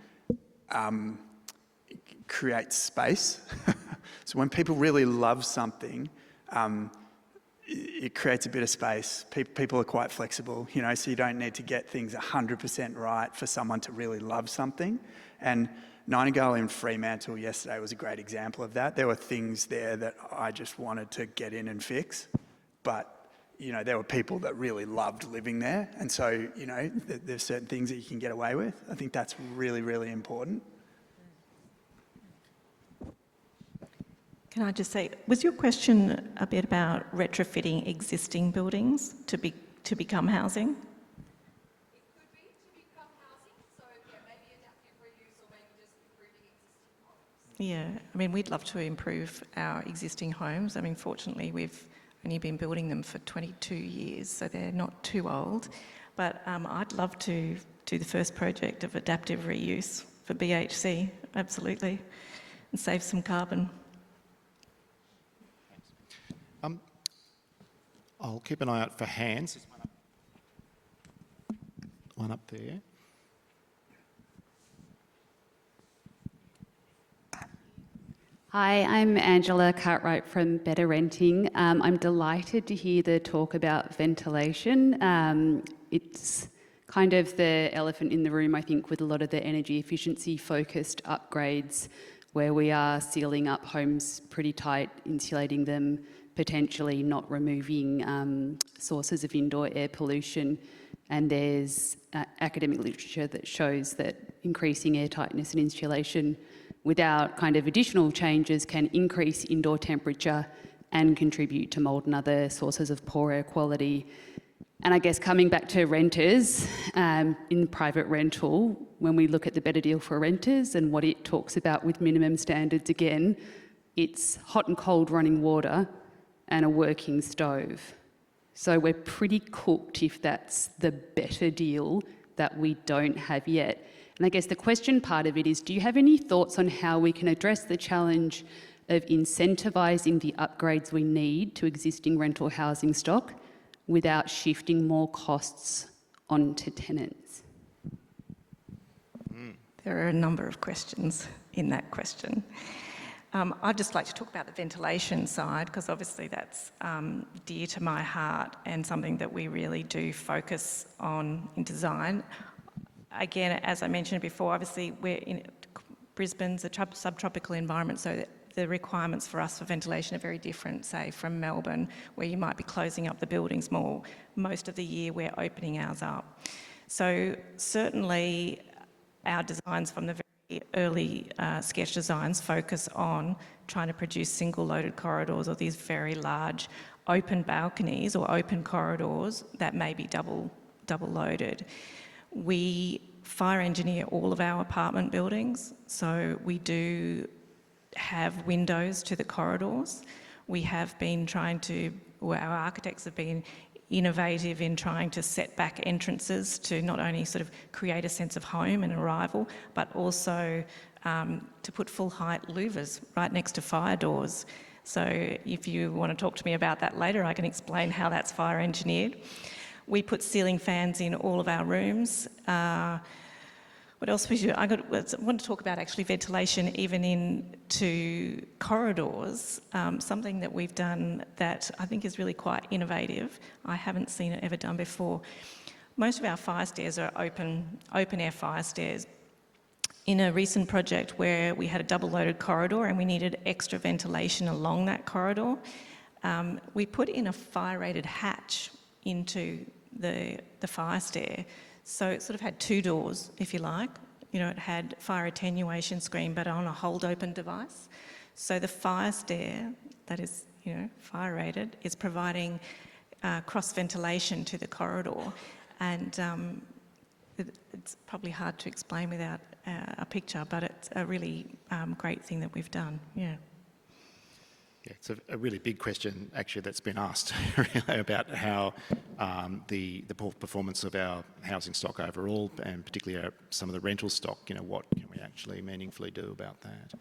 creates space. So when people really love something, it creates a bit of space. People are quite flexible, so you don't need to get things 100% right for someone to really love something. And Nightingale in Fremantle yesterday was a great example of that. There were things there that I just wanted to get in and fix, but there were people that really loved living there. And so, there's certain things that you can get away with. I think that's really, really important. Can I just say, was your question a bit about retrofitting existing buildings to become housing? It could be to become housing, so maybe adaptive reuse or maybe just improving existing homes. Yeah, we'd love to improve our existing homes. Fortunately, we've only been building them for 22 years, so they're not too old. But I'd love to do the first project of adaptive reuse for BHC, absolutely, and save some carbon. I'll keep an eye out for hands. There's one up there. Hi, I'm Angela Cartwright from Better Renting. I'm delighted to hear the talk about ventilation. It's kind of the elephant in the room, I think, with a lot of the energy efficiency focused upgrades where we are sealing up homes pretty tight, insulating them, potentially not removing sources of indoor air pollution. And there's academic literature that shows that increasing air tightness and insulation without kind of additional changes can increase indoor temperature and contribute to mould and other sources of poor air quality. And I guess coming back to renters, in private rental, when we look at the Better Deal for Renters and what it talks about with minimum standards, again, it's hot and cold running water and a working stove. So we're pretty cooked if that's the better deal that we don't have yet. And I guess the question part of it is, do you have any thoughts on how we can address the challenge of incentivising the upgrades we need to existing rental housing stock without shifting more costs onto tenants? There are a number of questions in that question. I'd just like to talk about the ventilation side, because obviously that's dear to my heart and something that we really do focus on in design. Again, as I mentioned before, obviously Brisbane's a subtropical environment, so the requirements for us for ventilation are very different, say, from Melbourne, where you might be closing up the buildings more. Most of the year we're opening ours up. So certainly our designs from the very early sketch designs focus on trying to produce single-loaded corridors or these very large open balconies or open corridors that may be double-loaded. We fire engineer all of our apartment buildings, so we do have windows to the corridors. We have been our architects have been innovative in trying to set back entrances to not only sort of create a sense of home and arrival, but also to put full height louvers right next to fire doors. So if you want to talk to me about that later, I can explain how that's fire engineered. We put ceiling fans in all of our rooms. What else we do? I want to talk about actually ventilation even into corridors, something that we've done that I think is really quite innovative. I haven't seen it ever done before. Most of our fire stairs are open air fire stairs. In a recent project where we had a double-loaded corridor and we needed extra ventilation along that corridor, we put in a fire-rated hatch into the fire stair. So it sort of had two doors, if you like. You know, it had fire attenuation screen, but on a hold open device. So the fire stair that is, fire rated is providing cross ventilation to the corridor. And it's probably hard to explain without a picture, but it's a really great thing that we've done, yeah. Yeah, it's a really big question, actually, that's been asked really about how the poor performance of our housing stock overall, and particularly some of the rental stock, what can we actually meaningfully do about that?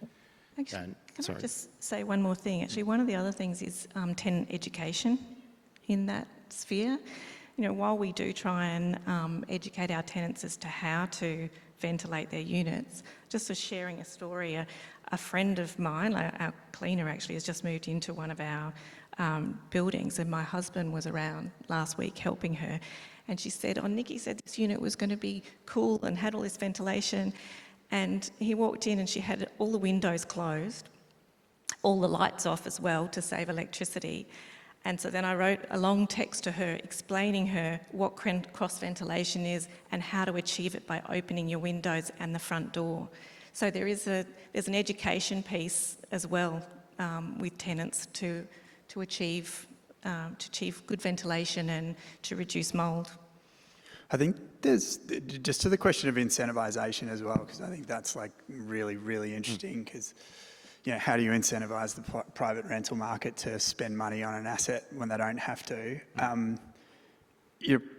Actually, can I just say one more thing? Actually, one of the other things is tenant education in that sphere. While we do try and educate our tenants as to how to ventilate their units, just for sharing a story, a friend of mine, our cleaner actually, has just moved into one of our buildings, and my husband was around last week helping her, and she said, Nikki said this unit was going to be cool and had all this ventilation, and he walked in and she had all the windows closed, all the lights off as well to save electricity. And so then I wrote a long text to her explaining her what cross ventilation is and how to achieve it by opening your windows and the front door. So there's an education piece as well with tenants to achieve good ventilation and to reduce mould. I think there's, just to the question of incentivisation as well, because I think that's like really, really interesting, because how do you incentivise the private rental market to spend money on an asset when they don't have to?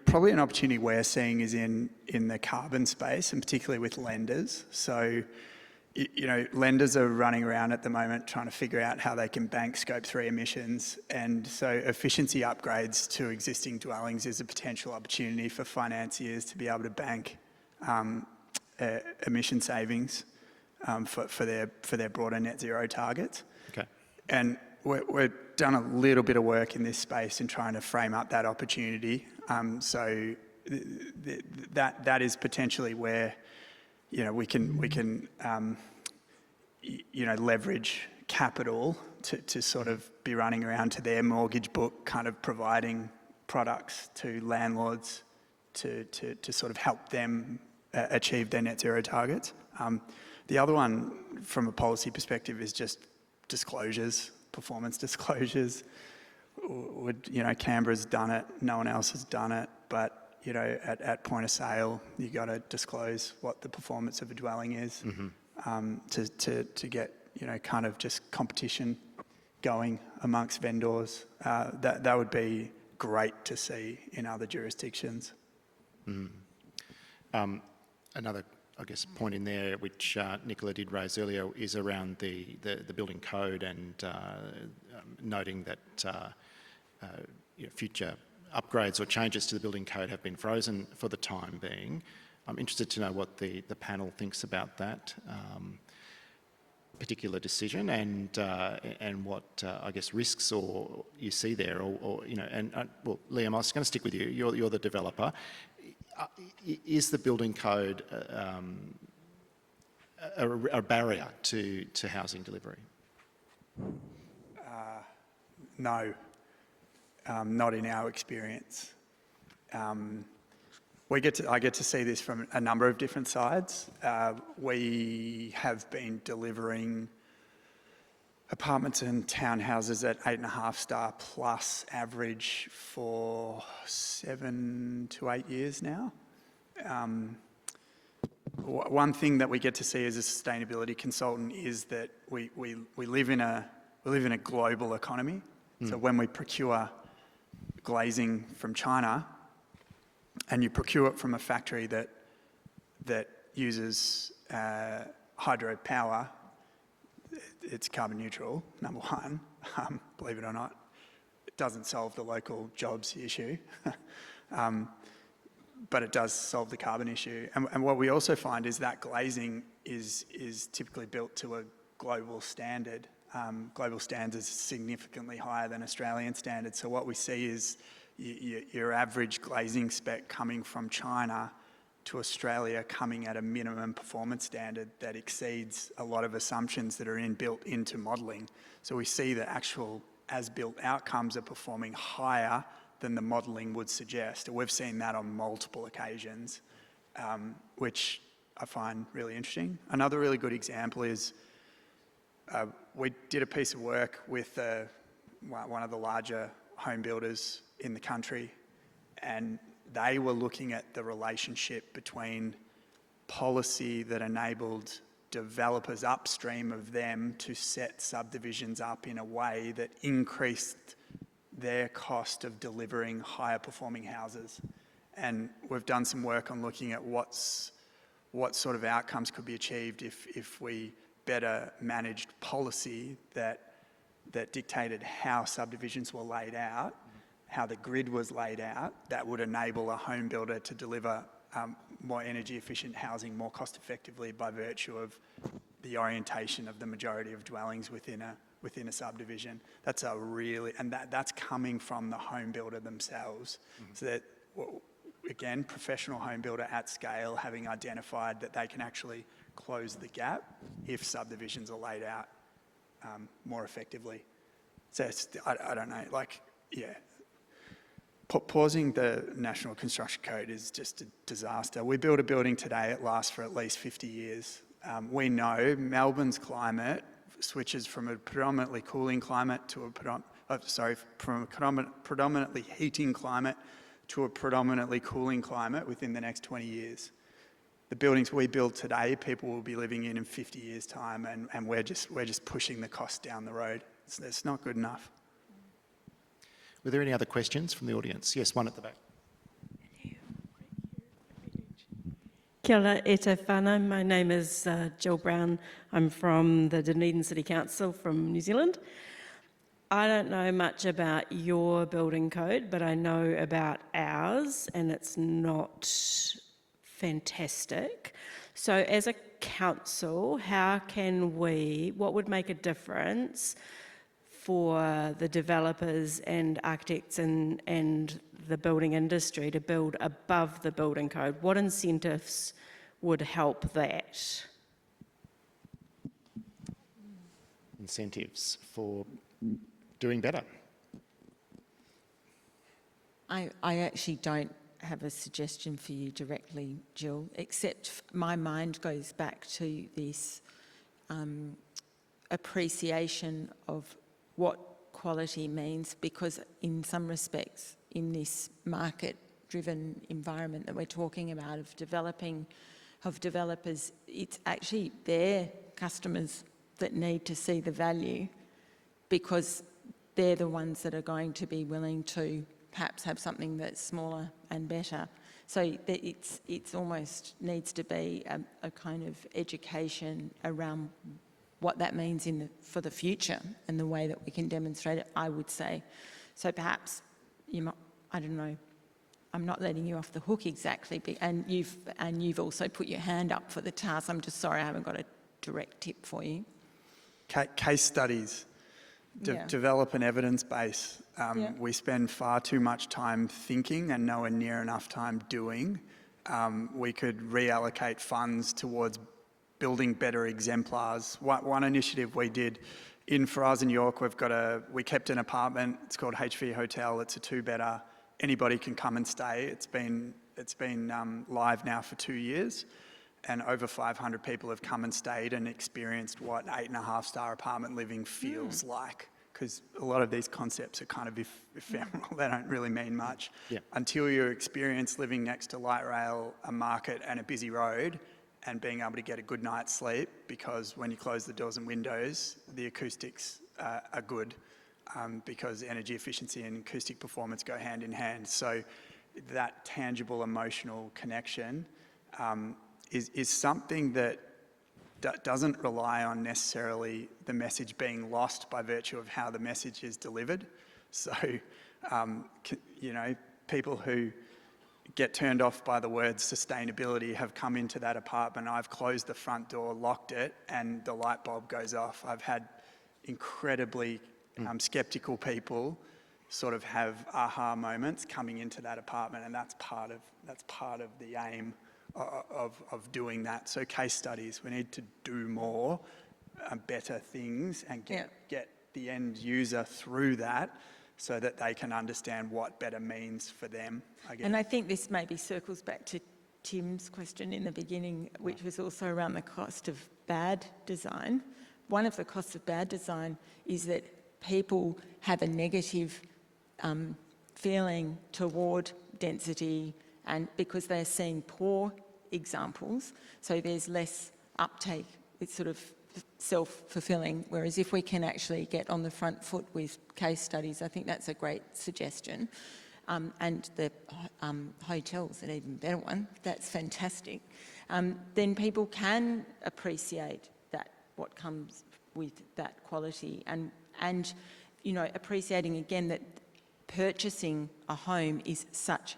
Probably an opportunity we're seeing is in the carbon space, and particularly with lenders. So, lenders are running around at the moment trying to figure out how they can bank Scope 3 emissions, and so efficiency upgrades to existing dwellings is a potential opportunity for financiers to be able to bank emission savings. for their broader net zero targets. Okay. And we've done a little bit of work in this space in trying to frame up that opportunity. So that is potentially where, you know, we can leverage capital to sort of be running around to their mortgage book, kind of providing products to landlords to sort of help them achieve their net zero targets. The other one, from a policy perspective, is just disclosures, performance disclosures. Canberra's done it, no one else has done it, but at point of sale, you got to disclose what the performance of a dwelling is, to get kind of just competition going amongst vendors. That would be great to see in other jurisdictions. Another, I guess, point in there, which Nicola did raise earlier, is around the building code and noting that future upgrades or changes to the building code have been frozen for the time being. I'm interested to know what the panel thinks about that particular decision and what I guess risks or you see there, well, Liam, I was going to stick with you. You're the developer. Is the building code a barrier to housing delivery? No, not in our experience. I get to see this from a number of different sides. We have been delivering apartments and townhouses at 8.5 star plus average for 7 to 8 years now. One thing that we get to see as a sustainability consultant is that we live in a global economy. So when we procure glazing from China, and you procure it from a factory that uses hydropower, it's carbon neutral, number one, believe it or not. It doesn't solve the local jobs issue, but it does solve the carbon issue. And what we also find is that glazing is typically built to a global standard. Global standards are significantly higher than Australian standards. So what we see is your average glazing spec coming from China to Australia coming at a minimum performance standard that exceeds a lot of assumptions that are built into modelling. So we see the actual as-built outcomes are performing higher than the modelling would suggest. We've seen that on multiple occasions, which I find really interesting. Another really good example is we did a piece of work with one of the larger home builders in the country, and they were looking at the relationship between policy that enabled developers upstream of them to set subdivisions up in a way that increased their cost of delivering higher performing houses. And we've done some work on looking at what sort of outcomes could be achieved if we better managed policy that dictated how subdivisions were laid out, how the grid was laid out, that would enable a home builder to deliver more energy efficient housing more cost effectively by virtue of the orientation of the majority of dwellings within a subdivision. That's that's coming from the home builder themselves. So that, again, professional home builder at scale, having identified that they can actually close the gap if subdivisions are laid out more effectively. So I don't know, pausing the National Construction Code is just a disaster. We build a building today, it lasts for at least 50 years. We know Melbourne's climate switches from a predominantly cooling climate to from a predominantly heating climate to a predominantly cooling climate within the next 20 years. The buildings we build today, people will be living in 50 years' time, and we're just pushing the cost down the road. It's not good enough. Were there any other questions from the audience? Yes, one at the back. Kia ora, e te whānau. My name is Jill Brown. I'm from the Dunedin City Council from New Zealand. I don't know much about your building code, but I know about ours, and it's not fantastic. So as a council, what would make a difference for the developers and architects and the building industry to build above the building code? What incentives would help that? Incentives for doing better. I actually don't have a suggestion for you directly, Jill, except my mind goes back to this appreciation of what quality means, because in some respects, in this market-driven environment that we're talking about of developers, it's actually their customers that need to see the value, because they're the ones that are going to be willing to perhaps have something that's smaller and better. So it's almost needs to be a kind of education around what that means for the future and the way that we can demonstrate it, I would say. So perhaps, I don't know, I'm not letting you off the hook exactly, and you've also put your hand up for the task. I'm just sorry I haven't got a direct tip for you. Case studies. Develop an evidence base. We spend far too much time thinking and nowhere near enough time doing. We could reallocate funds towards building better exemplars. One initiative we did in Faraz and York, we kept an apartment. It's called HV Hotel. It's a 2-bedder. Anybody can come and stay. It's been live now for 2 years. And over 500 people have come and stayed and experienced what 8.5-star apartment living feels like. Because a lot of these concepts are kind of ephemeral. They don't really mean much. Yeah. Until you experience living next to light rail, a market and a busy road, and being able to get a good night's sleep, because when you close the doors and windows, the acoustics are good, because energy efficiency and acoustic performance go hand in hand. So that tangible emotional connection is something that doesn't rely on necessarily the message being lost by virtue of how the message is delivered. So, people who get turned off by the word sustainability have come into that apartment. I've closed the front door, locked it, and the light bulb goes off. I've had incredibly sceptical people sort of have aha moments coming into that apartment, and that's part of the aim of doing that. So case studies, we need to do more, better things, and get the end user through that so that they can understand what better means for them, I guess. And I think this maybe circles back to Tim's question in the beginning, which was also around the cost of bad design. One of the costs of bad design is that people have a negative feeling toward density, and because they're seeing poor examples, so there's less uptake. It's sort of self-fulfilling, whereas if we can actually get on the front foot with case studies, I think that's a great suggestion. And the hotel's an even better one. That's fantastic. Then people can appreciate that, what comes with that quality, and appreciating again that purchasing a home is such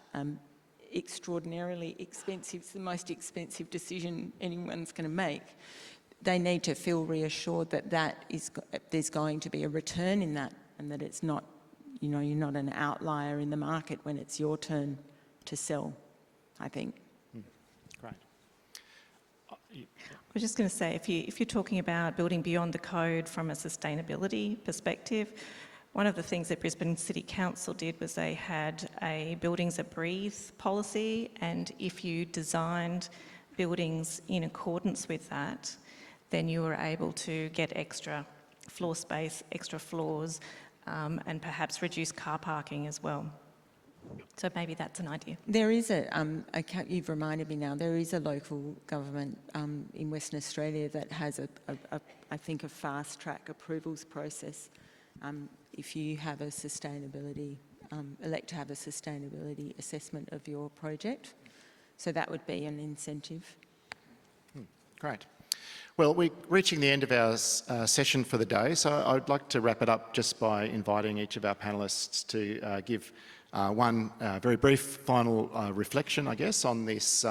extraordinarily expensive. It's the most expensive decision anyone's going to make. They need to feel reassured that there's going to be a return in that, and that it's not, you're not an outlier in the market when it's your turn to sell, I think. Great. I was just going to say, if you're talking about building beyond the code from a sustainability perspective, one of the things that Brisbane City Council did was they had a buildings that breathe policy, and if you designed buildings in accordance with that, then you were able to get extra floor space, extra floors, and perhaps reduce car parking as well. So maybe that's an idea. There is you've reminded me now, there is a local government in Western Australia that has I think a fast track approvals process if you have a sustainability, elect to have a sustainability assessment of your project. So that would be an incentive. Great. Well, we're reaching the end of our session for the day, so I'd like to wrap it up just by inviting each of our panellists to give one very brief final reflection, I guess, on this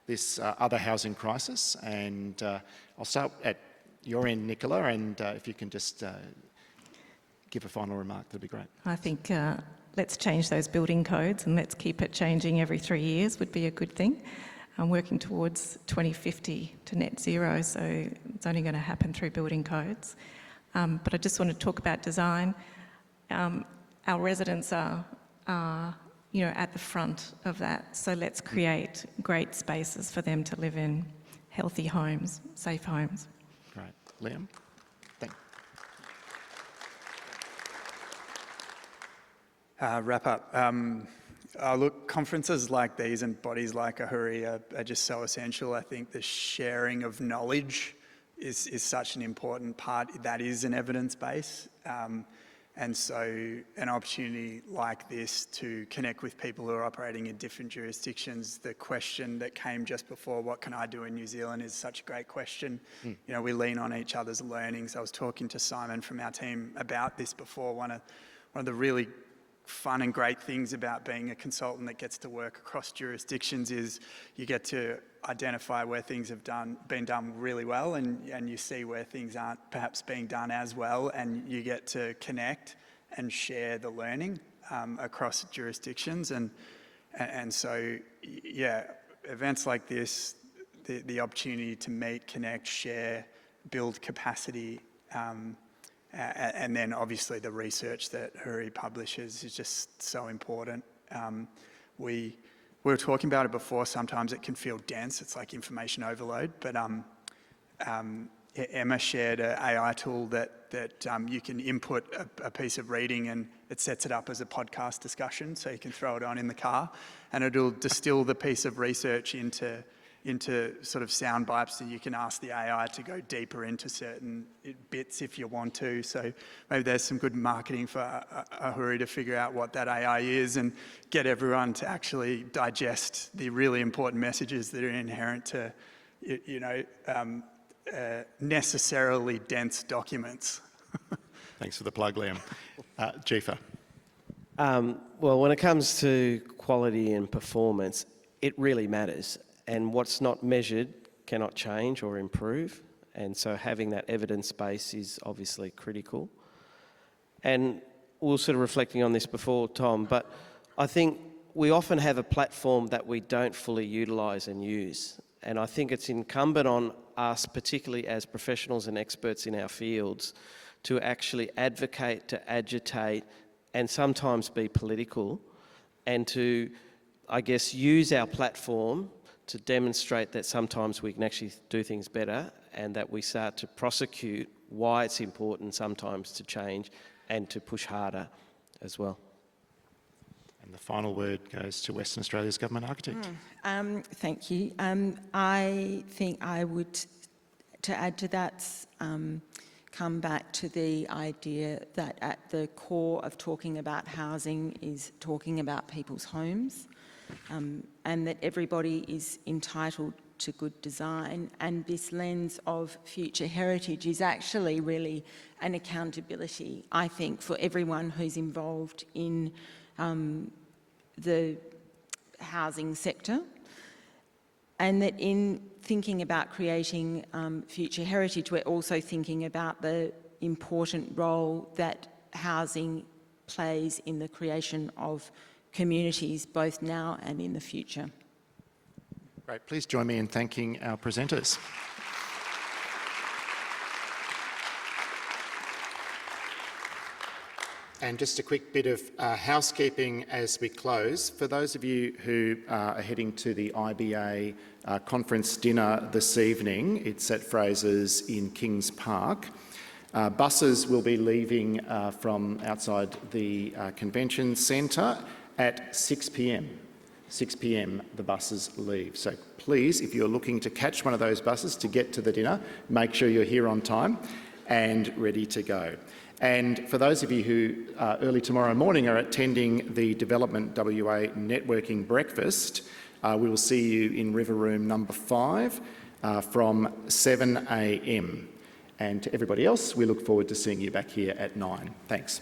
this other housing crisis. And I'll start at your end, Nicola, and if you can just give a final remark, that'd be great. I think let's change those building codes and let's keep it changing every 3 years would be a good thing. I'm working towards 2050 to net zero, so it's only going to happen through building codes. But I just want to talk about design. Our residents are at the front of that, so let's create great spaces for them to live in, healthy homes, safe homes. Great. Liam? Thank you. Wrap up. Look, conferences like these and bodies like AHURI are just so essential. I think the sharing of knowledge is such an important part. That is an evidence base. And so an opportunity like this to connect with people who are operating in different jurisdictions, the question that came just before, what can I do in New Zealand, is such a great question. You know, we lean on each other's learnings. I was talking to Simon from our team about this before. One of the really fun and great things about being a consultant that gets to work across jurisdictions is you get to identify where things have been done really well, and you see where things aren't perhaps being done as well, and you get to connect and share the learning across jurisdictions. And so, yeah, events like this, the opportunity to meet, connect, share, build capacity, and then obviously the research that AHURI publishes is just so important. We were talking about it before, sometimes it can feel dense, it's like information overload, but Emma shared an AI tool that you can input a piece of reading and it sets it up as a podcast discussion, so you can throw it on in the car, and it'll distill the piece of research into sort of sound bites, so you can ask the AI to go deeper into certain bits if you want to. So maybe there's some good marketing for AHURI to figure out what that AI is and get everyone to actually digest the really important messages that are inherent to, necessarily dense documents. Thanks for the plug, Liam. Jefa. Well, when it comes to quality and performance, it really matters. And what's not measured cannot change or improve. And so having that evidence base is obviously critical. And we were sort of reflecting on this before, Tom, but I think we often have a platform that we don't fully utilise and use. And I think it's incumbent on us, particularly as professionals and experts in our fields, to actually advocate, to agitate, and sometimes be political, and to, I guess, use our platform to demonstrate that sometimes we can actually do things better, and that we start to prosecute why it's important sometimes to change and to push harder as well. And the final word goes to Western Australia's Government Architect. Thank you. I think I would, to add to that, come back to the idea that at the core of talking about housing is talking about people's homes. And that everybody is entitled to good design, and this lens of future heritage is actually really an accountability, I think, for everyone who's involved in the housing sector, and that in thinking about creating future heritage, we're also thinking about the important role that housing plays in the creation of communities, both now and in the future. Great. Please join me in thanking our presenters. And just a quick bit of housekeeping as we close. For those of you who are heading to the IBA conference dinner this evening, it's at Fraser's in Kings Park. Buses will be leaving from outside the convention centre at 6 p.m. 6 p.m. the buses leave. So please, if you're looking to catch one of those buses to get to the dinner, make sure you're here on time and ready to go. And for those of you who early tomorrow morning are attending the Development WA Networking Breakfast, we will see you in River Room number 5 from 7 a.m. And to everybody else, we look forward to seeing you back here at 9. Thanks.